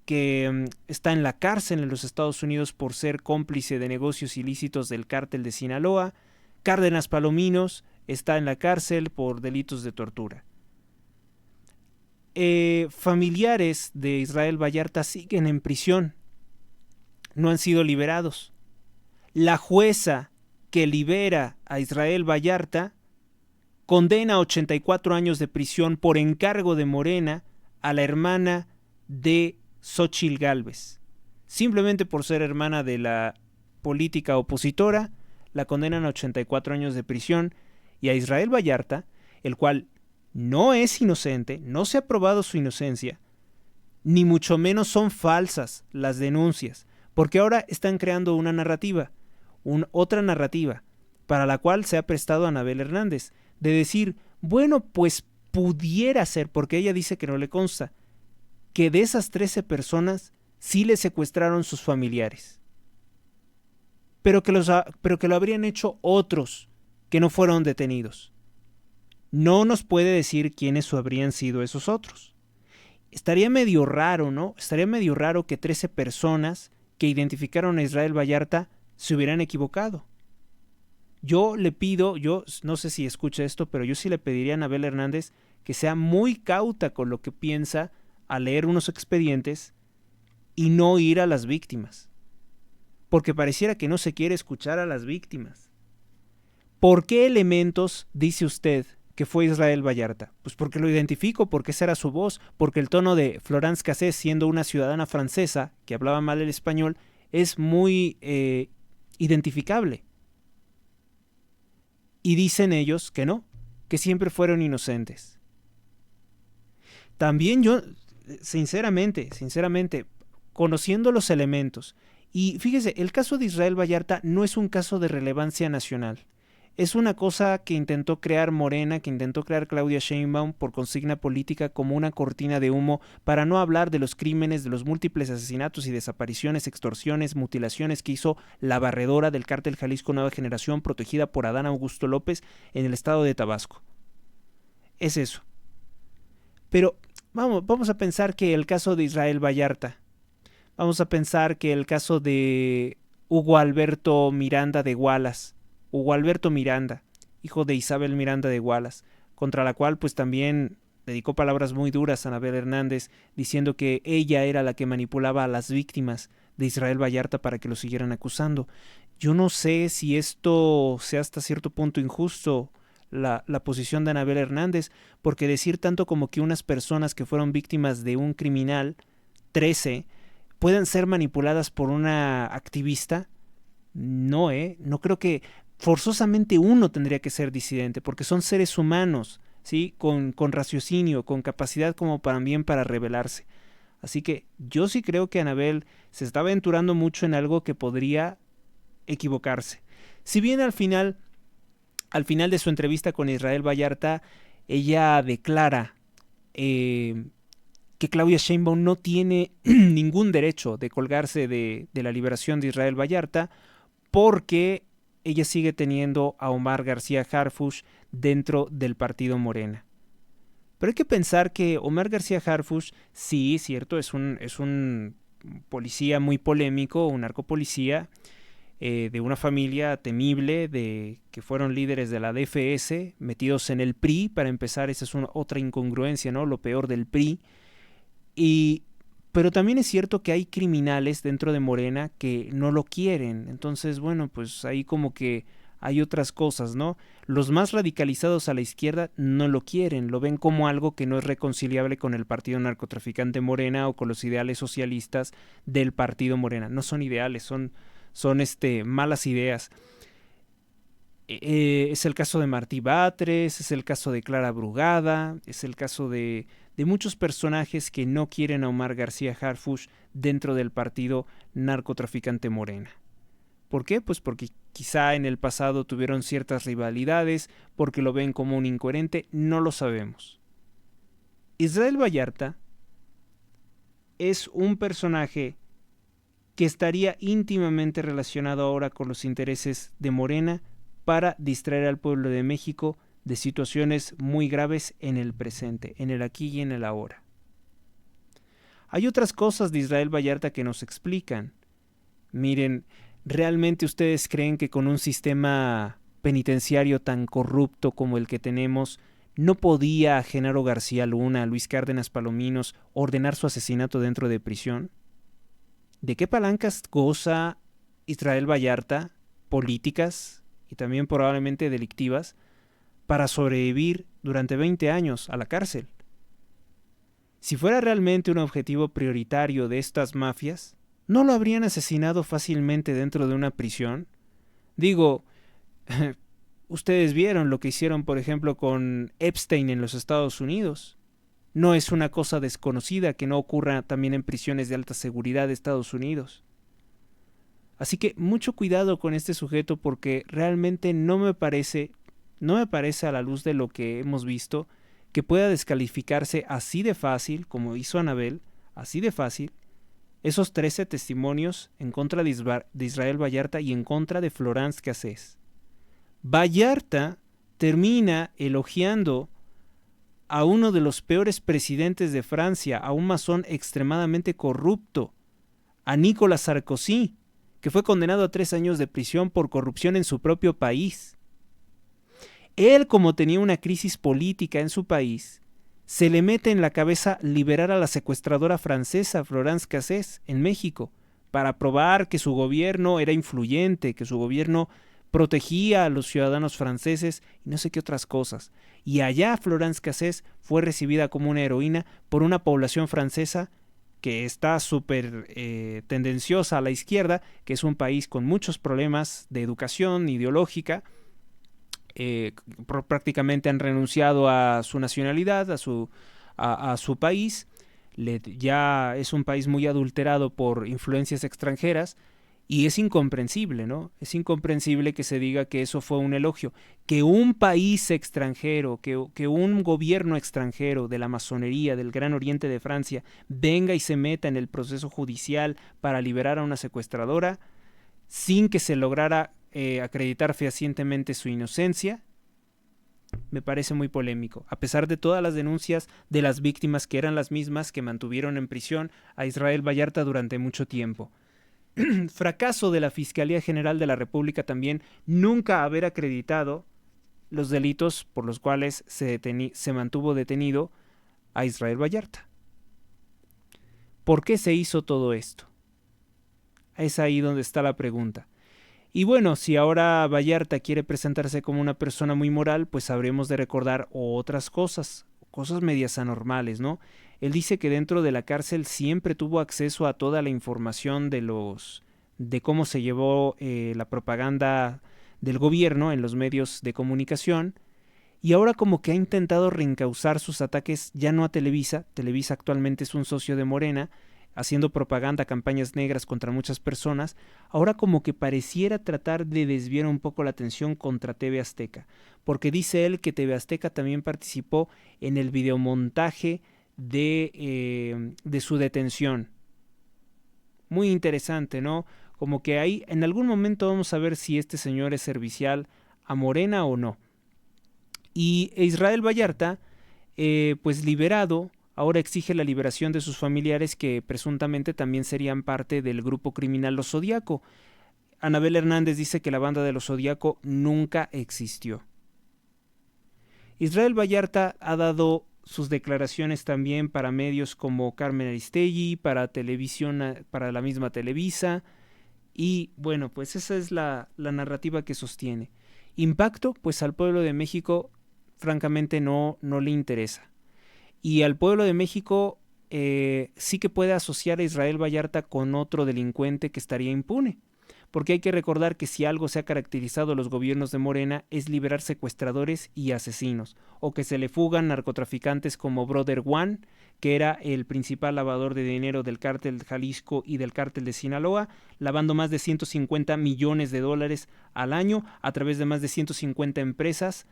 que está en la cárcel en los Estados Unidos por ser cómplice de negocios ilícitos del cártel de Sinaloa. Cárdenas Palominos está en la cárcel por delitos de tortura. Familiares de Israel Vallarta siguen en prisión, no han sido liberados. La jueza que libera a Israel Vallarta condena a 84 años de prisión por encargo de Morena a la hermana de Xóchitl Gálvez. Simplemente por ser hermana de la política opositora, la condenan a 84 años de prisión, y a Israel Vallarta, el cual no es inocente, no se ha probado su inocencia, ni mucho menos son falsas las denuncias, porque ahora están creando una narrativa, otra narrativa, para la cual se ha prestado Anabel Hernández, de decir, bueno, pues pudiera ser, porque ella dice que no le consta, que de esas 13 personas sí le secuestraron sus familiares, pero que lo habrían hecho otros que no fueron detenidos. No nos puede decir quiénes habrían sido esos otros. Estaría medio raro, ¿no? Estaría medio raro que 13 personas que identificaron a Israel Vallarta se hubieran equivocado. Yo le pido, yo no sé si escucha esto, pero yo sí le pediría a Anabel Hernández que sea muy cauta con lo que piensa al leer unos expedientes y no ir a las víctimas. Porque pareciera que no se quiere escuchar a las víctimas. ¿Por qué elementos dice usted que fue Israel Vallarta? Pues porque lo identifico, porque esa era su voz, porque el tono de Florence Cassés, siendo una ciudadana francesa que hablaba mal el español, es muy identificable. Y dicen ellos que no, que siempre fueron inocentes. También yo, sinceramente, conociendo los elementos, y fíjese, el caso de Israel Vallarta no es un caso de relevancia nacional. Es una cosa que intentó crear Morena, que intentó crear Claudia Sheinbaum por consigna política como una cortina de humo para no hablar de los crímenes, de los múltiples asesinatos y desapariciones, extorsiones, mutilaciones que hizo la barredora del cártel Jalisco Nueva Generación protegida por Adán Augusto López en el estado de Tabasco. Es eso. Pero vamos a pensar que el caso de Israel Vallarta, vamos a pensar que el caso de Hugo Alberto Miranda de Wallace, Hugo Alberto Miranda, hijo de Isabel Miranda de Wallace, contra la cual pues también dedicó palabras muy duras a Anabel Hernández, diciendo que ella era la que manipulaba a las víctimas de Israel Vallarta para que lo siguieran acusando. Yo no sé si esto sea hasta cierto punto injusto la posición de Anabel Hernández, porque decir tanto como que unas personas que fueron víctimas de un criminal, 13, puedan ser manipuladas por una activista, no creo que forzosamente uno tendría que ser disidente, porque son seres humanos, ¿sí? Con raciocinio, con capacidad como también para rebelarse. Así que yo sí creo que Anabel se está aventurando mucho en algo que podría equivocarse. Si bien al final de su entrevista con Israel Vallarta, ella declara que Claudia Sheinbaum no tiene ningún derecho de colgarse de la liberación de Israel Vallarta, porque ella sigue teniendo a Omar García Harfuch dentro del partido Morena. Pero hay que pensar que Omar García Harfuch, sí, cierto, es un policía muy polémico, un narcopolicía, de una familia temible, que fueron líderes de la DFS, metidos en el PRI, para empezar. Esa es otra incongruencia, ¿no? Lo peor del PRI. Pero también es cierto que hay criminales dentro de Morena que no lo quieren. Entonces, bueno, pues ahí como que hay otras cosas, ¿no? Los más radicalizados a la izquierda no lo quieren, lo ven como algo que no es reconciliable con el partido narcotraficante Morena o con los ideales socialistas del partido Morena. No son ideales, son malas ideas. Es el caso de Martí Batres, es el caso de Clara Brugada, es el caso de muchos personajes que no quieren a Omar García Harfuch dentro del partido narcotraficante Morena. ¿Por qué? Pues porque quizá en el pasado tuvieron ciertas rivalidades, porque lo ven como un incoherente, no lo sabemos. Israel Vallarta es un personaje que estaría íntimamente relacionado ahora con los intereses de Morena para distraer al pueblo de México de situaciones muy graves en el presente, en el aquí y en el ahora. Hay otras cosas de Israel Vallarta que nos explican. Miren, ¿realmente ustedes creen que con un sistema penitenciario tan corrupto como el que tenemos, no podía Genaro García Luna, Luis Cárdenas Palominos, ordenar su asesinato dentro de prisión? ¿De qué palancas goza Israel Vallarta, políticas y también probablemente delictivas, para sobrevivir durante 20 años a la cárcel? Si fuera realmente un objetivo prioritario de estas mafias, ¿no lo habrían asesinado fácilmente dentro de una prisión? Digo, ustedes vieron lo que hicieron, por ejemplo, con Epstein en los Estados Unidos. No es una cosa desconocida que no ocurra también en prisiones de alta seguridad de Estados Unidos. Así que mucho cuidado con este sujeto, porque realmente no me parece a la luz de lo que hemos visto, que pueda descalificarse así de fácil, como hizo Anabel, así de fácil, esos 13 testimonios en contra de Israel Vallarta y en contra de Florence Cassés. Vallarta termina elogiando a uno de los peores presidentes de Francia, a un masón extremadamente corrupto, a Nicolas Sarkozy, que fue condenado a 3 años de prisión por corrupción en su propio país. Él, como tenía una crisis política en su país, se le mete en la cabeza liberar a la secuestradora francesa Florence Cassés en México, para probar que su gobierno era influyente, que su gobierno protegía a los ciudadanos franceses y no sé qué otras cosas. Y allá Florence Cassés fue recibida como una heroína por una población francesa que está súper tendenciosa a la izquierda, que es un país con muchos problemas de educación ideológica. Prácticamente han renunciado a su nacionalidad, a su país. Ya es un país muy adulterado por influencias extranjeras. Y es incomprensible, ¿no? Es incomprensible que se diga que eso fue un elogio. Que un país extranjero, que un gobierno extranjero de la masonería del Gran Oriente de Francia venga y se meta en el proceso judicial para liberar a una secuestradora sin que se lograra acreditar fehacientemente su inocencia, me parece muy polémico, a pesar de todas las denuncias de las víctimas, que eran las mismas que mantuvieron en prisión a Israel Vallarta durante mucho tiempo. Fracaso de la Fiscalía General de la República también, nunca haber acreditado los delitos por los cuales se mantuvo detenido a Israel Vallarta. ¿Por qué se hizo todo esto? Es ahí donde está la pregunta. Y bueno, si ahora Vallarta quiere presentarse como una persona muy moral, pues habremos de recordar otras cosas medias anormales, ¿no? Él dice que dentro de la cárcel siempre tuvo acceso a toda la información de cómo se llevó la propaganda del gobierno en los medios de comunicación, y ahora como que ha intentado reencauzar sus ataques ya no a Televisa. Televisa actualmente es un socio de Morena, haciendo propaganda, campañas negras contra muchas personas. Ahora como que pareciera tratar de desviar un poco la atención contra TV Azteca, porque dice él que TV Azteca también participó en el videomontaje de su detención. Muy interesante, ¿no? Como que ahí en algún momento vamos a ver si este señor es servicial a Morena o no. Y Israel Vallarta pues liberado, ahora exige la liberación de sus familiares que presuntamente también serían parte del grupo criminal Los Zodíaco. Anabel Hernández dice que la banda de Los Zodíaco nunca existió. Israel Vallarta ha dado sus declaraciones también para medios como Carmen Aristegui, para televisión, para la misma Televisa, y bueno, pues esa es la narrativa que sostiene. Impacto, pues al pueblo de México francamente no le interesa. Y al pueblo de México sí que puede asociar a Israel Vallarta con otro delincuente que estaría impune. Porque hay que recordar que si algo se ha caracterizado a los gobiernos de Morena es liberar secuestradores y asesinos, o que se le fugan narcotraficantes como Brother One, que era el principal lavador de dinero del cártel de Jalisco y del cártel de Sinaloa, lavando más de 150 millones de dólares al año a través de más de 150 empresas,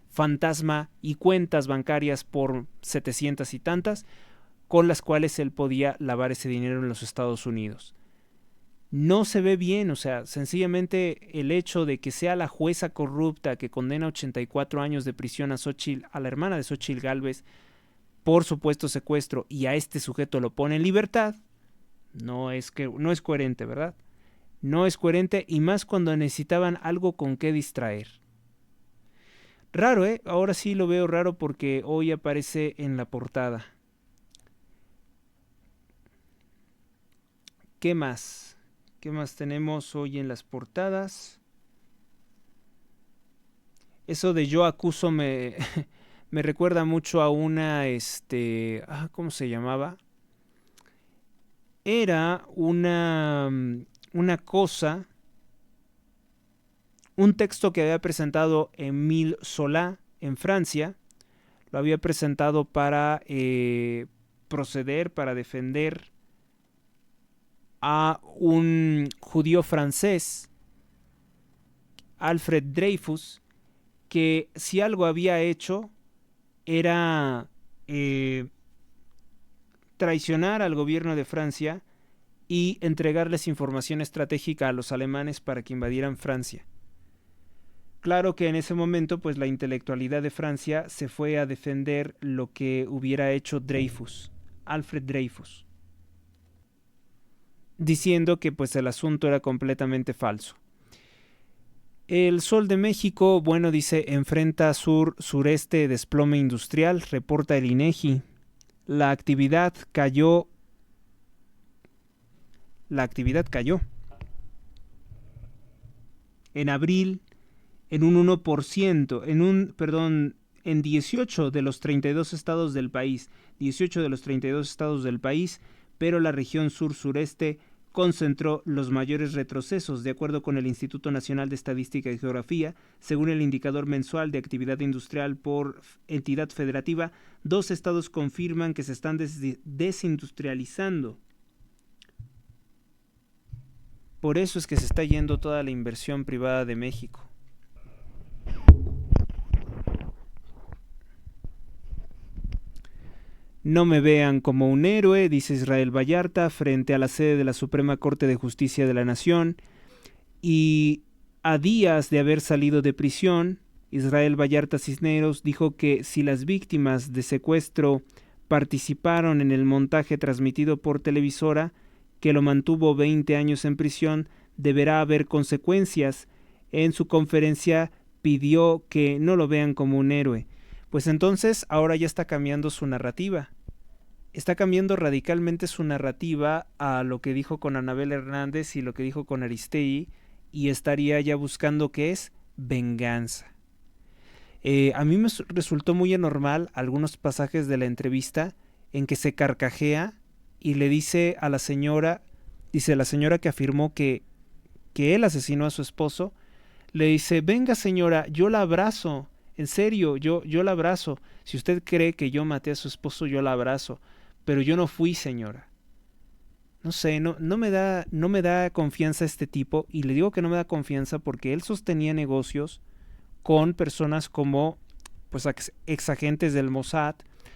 fantasma y cuentas bancarias por 700 y tantas, con las cuales él podía lavar ese dinero en los Estados Unidos. No se ve bien, o sea, sencillamente el hecho de que sea la jueza corrupta que condena 84 años de prisión a la hermana de Xóchitl Gálvez por supuesto secuestro, y a este sujeto lo pone en libertad, no es coherente, ¿verdad? No es coherente, y más cuando necesitaban algo con qué distraer. Raro, ¿eh? Ahora sí lo veo raro porque hoy aparece en la portada. ¿Qué más? ¿Qué más tenemos hoy en las portadas? Eso de yo acuso me recuerda mucho a una, ¿cómo se llamaba? Era una cosa, un texto que había presentado Émile Zola en Francia, lo había presentado para para defender a un judío francés, Alfred Dreyfus, que si algo había hecho era traicionar al gobierno de Francia y entregarles información estratégica a los alemanes para que invadieran Francia. Claro que en ese momento, pues la intelectualidad de Francia se fue a defender lo que hubiera hecho Dreyfus, Alfred Dreyfus, diciendo que pues el asunto era completamente falso. El Sol de México, bueno, dice, enfrenta sur-sureste desplome industrial, reporta el INEGI. La actividad cayó. En abril, en un 1%, en 18 de los 32 estados del país. 18 de los 32 estados del país, pero la región sur-sureste concentró los mayores retrocesos, de acuerdo con el Instituto Nacional de Estadística y Geografía. Según el indicador mensual de actividad industrial por entidad federativa, 2 estados confirman que se están desindustrializando. Por eso es que se está yendo toda la inversión privada de México. No me vean como un héroe, dice Israel Vallarta, frente a la sede de la Suprema Corte de Justicia de la Nación. Y a días de haber salido de prisión, Israel Vallarta Cisneros dijo que si las víctimas de secuestro participaron en el montaje transmitido por televisora, que lo mantuvo 20 años en prisión, deberá haber consecuencias. En su conferencia pidió que no lo vean como un héroe. Pues entonces ahora ya está cambiando su narrativa. Está cambiando radicalmente su narrativa a lo que dijo con Anabel Hernández y lo que dijo con Aristegui, y estaría ya buscando qué es venganza. A mí me resultó muy anormal algunos pasajes de la entrevista en que se carcajea y le dice a la señora, la señora que afirmó que él asesinó a su esposo, le dice, venga señora, yo la abrazo. En serio, yo la abrazo. Si usted cree que yo maté a su esposo, yo la abrazo. Pero yo no fui, señora. No sé, no me da confianza este tipo. Y le digo que no me da confianza porque él sostenía negocios con personas como pues exagentes del Mossad.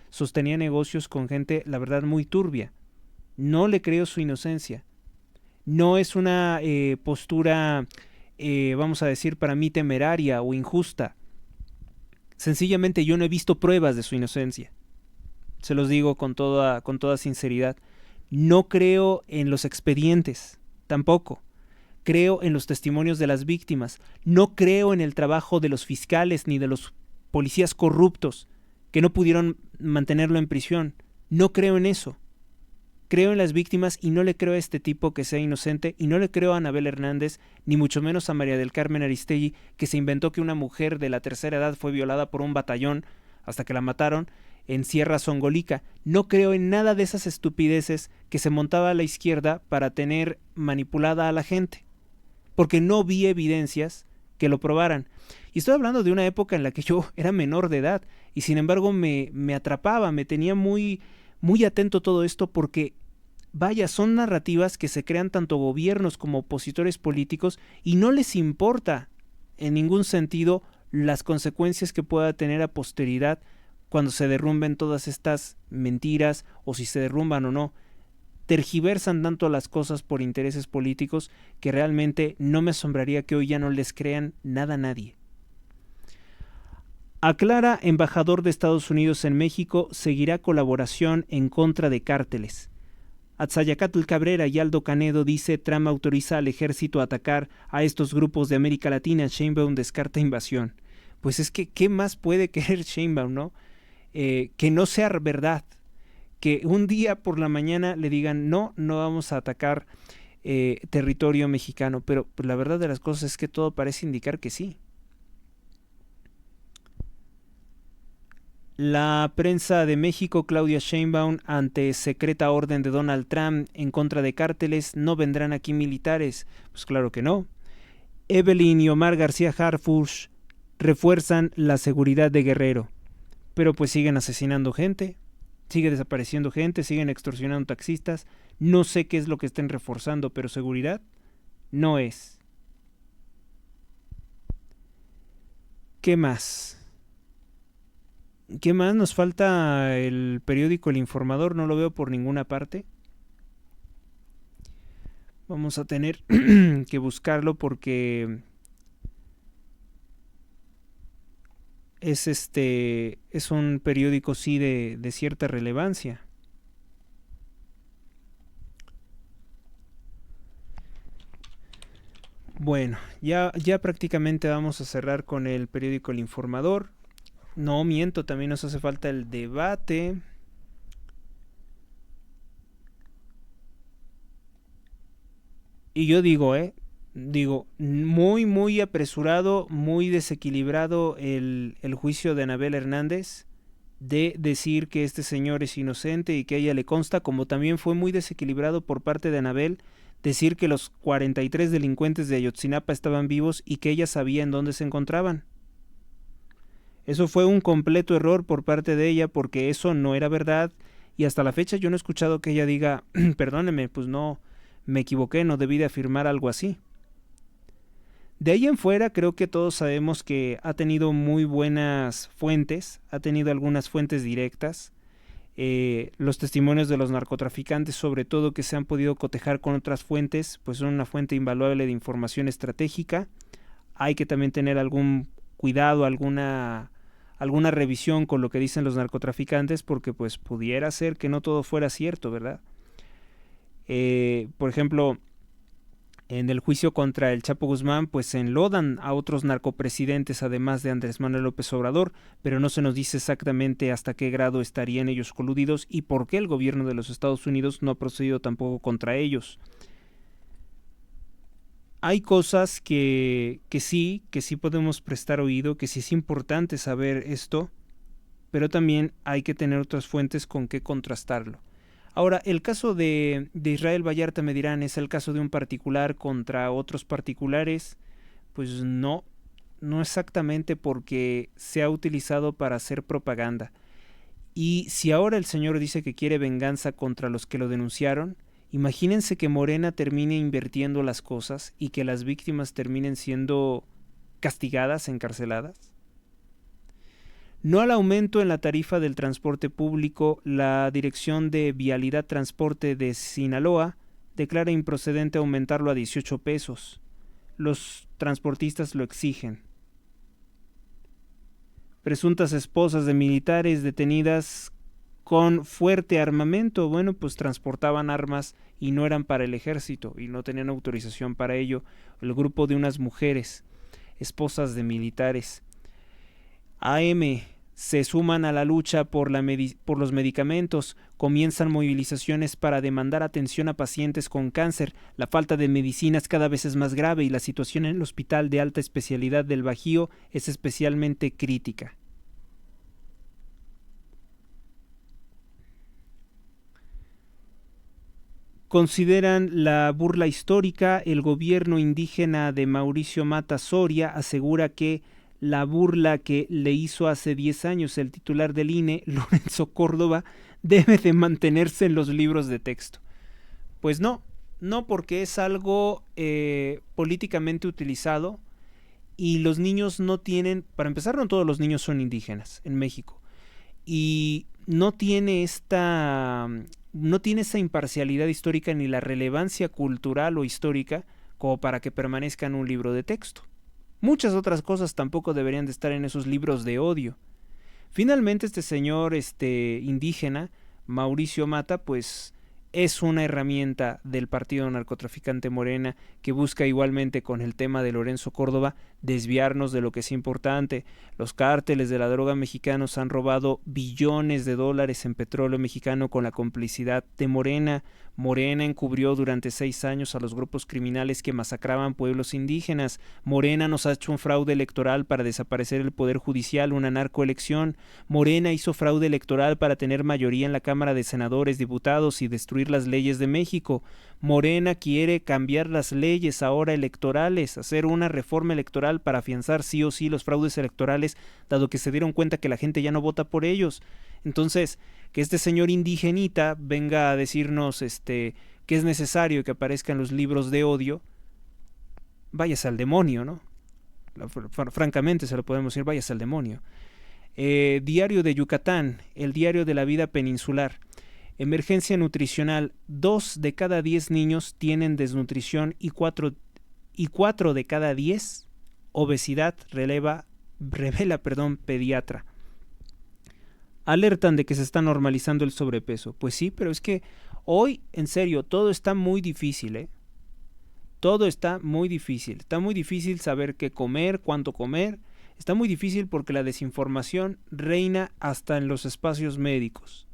Sostenía negocios con gente, la verdad, muy turbia. No le creo su inocencia. No es una postura, vamos a decir, para mí temeraria o injusta. Sencillamente yo no he visto pruebas de su inocencia. Se los digo con toda sinceridad. No creo en los expedientes, tampoco. Creo en los testimonios de las víctimas. No creo en el trabajo de los fiscales ni de los policías corruptos que no pudieron mantenerlo en prisión. No creo en eso. Creo en las víctimas y no le creo a este tipo que sea inocente, y no le creo a Anabel Hernández, ni mucho menos a María del Carmen Aristegui, que se inventó que una mujer de la tercera edad fue violada por un batallón hasta que la mataron en Sierra Zongolica. No creo en nada de esas estupideces que se montaba a la izquierda para tener manipulada a la gente, porque no vi evidencias que lo probaran. Y estoy hablando de una época en la que yo era menor de edad, y sin embargo me atrapaba, me tenía muy atento todo esto, porque vaya, son narrativas que se crean tanto gobiernos como opositores políticos y no les importa en ningún sentido las consecuencias que pueda tener a posteridad cuando se derrumben todas estas mentiras, o si se derrumban o no. Tergiversan tanto las cosas por intereses políticos que realmente no me asombraría que hoy ya no les crean nada a nadie. Aclara, embajador de Estados Unidos en México seguirá colaboración en contra de cárteles. Atzayacatl Cabrera y Aldo Canedo dice: Trump autoriza al ejército a atacar a estos grupos de América Latina. Sheinbaum descarta invasión. Pues es que, ¿qué más puede querer Sheinbaum, no? Que no sea verdad. Que un día por la mañana le digan: no vamos a atacar territorio mexicano. Pero pues, la verdad de las cosas es que todo parece indicar que sí. La prensa de México: Claudia Sheinbaum ante secreta orden de Donald Trump en contra de cárteles, ¿no vendrán aquí militares? Pues claro que no. Evelyn y Omar García Harfuch refuerzan la seguridad de Guerrero, pero pues siguen asesinando gente, sigue desapareciendo gente, siguen extorsionando taxistas. No sé qué es lo que estén reforzando, pero seguridad no es. ¿Qué más? ¿Qué más? Nos falta el periódico El Informador, no lo veo por ninguna parte. Vamos a tener que buscarlo porque es un periódico sí de cierta relevancia. Bueno, ya prácticamente vamos a cerrar con el periódico El Informador. No, miento, también nos hace falta el debate. Y yo digo, muy apresurado, muy desequilibrado el juicio de Anabel Hernández, de decir que este señor es inocente y que a ella le consta, como también fue muy desequilibrado por parte de Anabel decir que los 43 delincuentes de Ayotzinapa estaban vivos y que ella sabía en dónde se encontraban. Eso fue un completo error por parte de ella, porque eso no era verdad, y hasta la fecha yo no he escuchado que ella diga: perdóneme, pues no, me equivoqué, no debí de afirmar algo así. De ahí en fuera creo que todos sabemos que ha tenido muy buenas fuentes, ha tenido algunas fuentes directas, los testimonios de los narcotraficantes, sobre todo, que se han podido cotejar con otras fuentes, pues son una fuente invaluable de información estratégica. Hay que también tener algún cuidado, alguna revisión con lo que dicen los narcotraficantes, porque pues pudiera ser que no todo fuera cierto, ¿verdad? Por ejemplo, en el juicio contra el Chapo Guzmán, pues se enlodan a otros narcopresidentes además de Andrés Manuel López Obrador, pero no se nos dice exactamente hasta qué grado estarían ellos coludidos y por qué el gobierno de los Estados Unidos no ha procedido tampoco contra ellos. Hay cosas que sí podemos prestar oído, que sí es importante saber esto, pero también hay que tener otras fuentes con que contrastarlo. Ahora, el caso de Israel Vallarta, me dirán, ¿es el caso de un particular contra otros particulares? Pues no exactamente, porque se ha utilizado para hacer propaganda. Y si ahora el señor dice que quiere venganza contra los que lo denunciaron, imagínense que Morena termine invirtiendo las cosas y que las víctimas terminen siendo castigadas, encarceladas. No al aumento en la tarifa del transporte público, la Dirección de Vialidad Transporte de Sinaloa declara improcedente aumentarlo a 18 pesos. Los transportistas lo exigen. Presuntas esposas de militares detenidas con fuerte armamento. Bueno, pues transportaban armas y no eran para el ejército y no tenían autorización para ello. El grupo de unas mujeres, esposas de militares. AM se suman a la lucha por los medicamentos, comienzan movilizaciones para demandar atención a pacientes con cáncer. La falta de medicinas cada vez es más grave y la situación en el hospital de alta especialidad del Bajío es especialmente crítica. Consideran la burla histórica. El gobierno indígena de Mauricio Mata Soria asegura que la burla que le hizo hace 10 años el titular del INE, Lorenzo Córdoba, debe de mantenerse en los libros de texto. Pues no porque es algo políticamente utilizado y los niños no tienen, para empezar no todos los niños son indígenas en México y no tiene esa imparcialidad histórica ni la relevancia cultural o histórica como para que permanezca en un libro de texto. Muchas otras cosas tampoco deberían de estar en esos libros de odio. Finalmente este señor indígena, Mauricio Mata, pues es una herramienta del partido narcotraficante Morena que busca igualmente con el tema de Lorenzo Córdoba desviarnos de lo que es importante. Los cárteles de la droga mexicanos han robado billones de dólares en petróleo mexicano con la complicidad de Morena. Morena encubrió durante 6 años a los grupos criminales que masacraban pueblos indígenas. Morena nos ha hecho un fraude electoral para desaparecer el poder judicial, una narcoelección. Morena hizo fraude electoral para tener mayoría en la Cámara de Senadores, Diputados y destruir las leyes de México. Morena quiere cambiar las leyes ahora electorales, hacer una reforma electoral para afianzar sí o sí los fraudes electorales, dado que se dieron cuenta que la gente ya no vota por ellos. Entonces, que este señor indigenita venga a decirnos que es necesario que aparezca en los libros de odio, váyase al demonio, ¿no? Francamente se lo podemos decir, váyase al demonio. Diario de Yucatán, el diario de la vida peninsular. Emergencia nutricional, 2 de cada 10 niños tienen desnutrición y 4 de cada 10 obesidad, revela pediatra. Alertan de que se está normalizando el sobrepeso. Pues sí, pero es que hoy, en serio, todo está muy difícil, Todo está muy difícil. Está muy difícil saber qué comer, cuánto comer. Está muy difícil porque la desinformación reina hasta en los espacios médicos.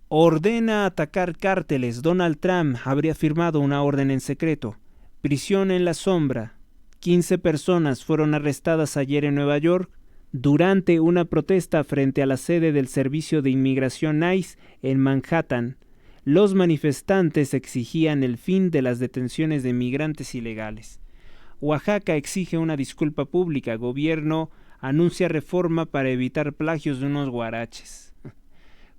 Ordena atacar cárteles. Donald Trump habría firmado una orden en secreto. Prisión en la sombra. 15 personas fueron arrestadas ayer en Nueva York durante una protesta frente a la sede del Servicio de Inmigración ICE en Manhattan. Los manifestantes exigían el fin de las detenciones de migrantes ilegales. Oaxaca exige una disculpa pública. Gobierno anuncia reforma para evitar plagios de unos guaraches.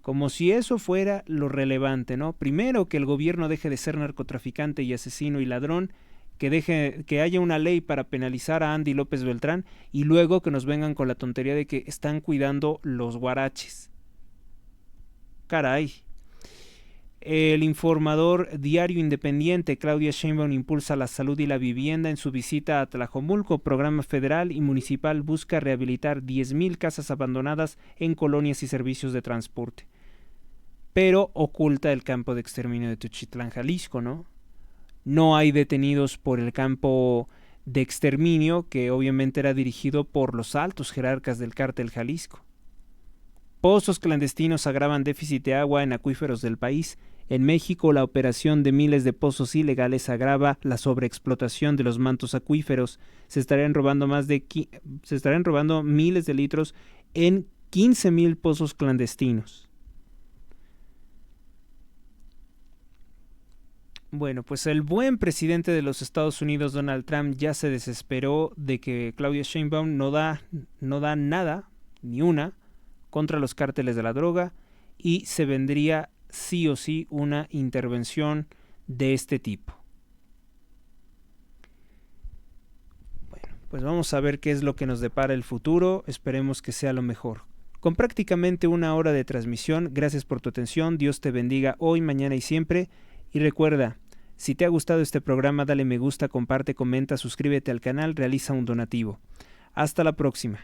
Como si eso fuera lo relevante, ¿no? Primero, que el gobierno deje de ser narcotraficante y asesino y ladrón, que haya una ley para penalizar a Andy López Beltrán, y luego que nos vengan con la tontería de que están cuidando los guaraches. Caray. El informador Diario Independiente, Claudia Sheinbaum impulsa la salud y la vivienda. En su visita a Tlajomulco, programa federal y municipal busca rehabilitar 10,000 casas abandonadas en colonias y servicios de transporte. Pero oculta el campo de exterminio de Tuxtitlán, Jalisco, ¿no? No hay detenidos por el campo de exterminio, que obviamente era dirigido por los altos jerarcas del cártel Jalisco. Pozos clandestinos agravan déficit de agua en acuíferos del país. En México, la operación de miles de pozos ilegales agrava la sobreexplotación de los mantos acuíferos. Se estarían robando miles de litros en 15,000 pozos clandestinos. Bueno, pues el buen presidente de los Estados Unidos, Donald Trump, ya se desesperó de que Claudia Sheinbaum no da nada, ni una, contra los cárteles de la droga, y se vendría sí o sí una intervención de este tipo. Bueno, pues vamos a ver qué es lo que nos depara el futuro. Esperemos que sea lo mejor. Con prácticamente 1 hora de transmisión, gracias por tu atención. Dios te bendiga hoy, mañana y siempre. Y recuerda, si te ha gustado este programa, dale me gusta, comparte, comenta, suscríbete al canal, realiza un donativo. Hasta la próxima.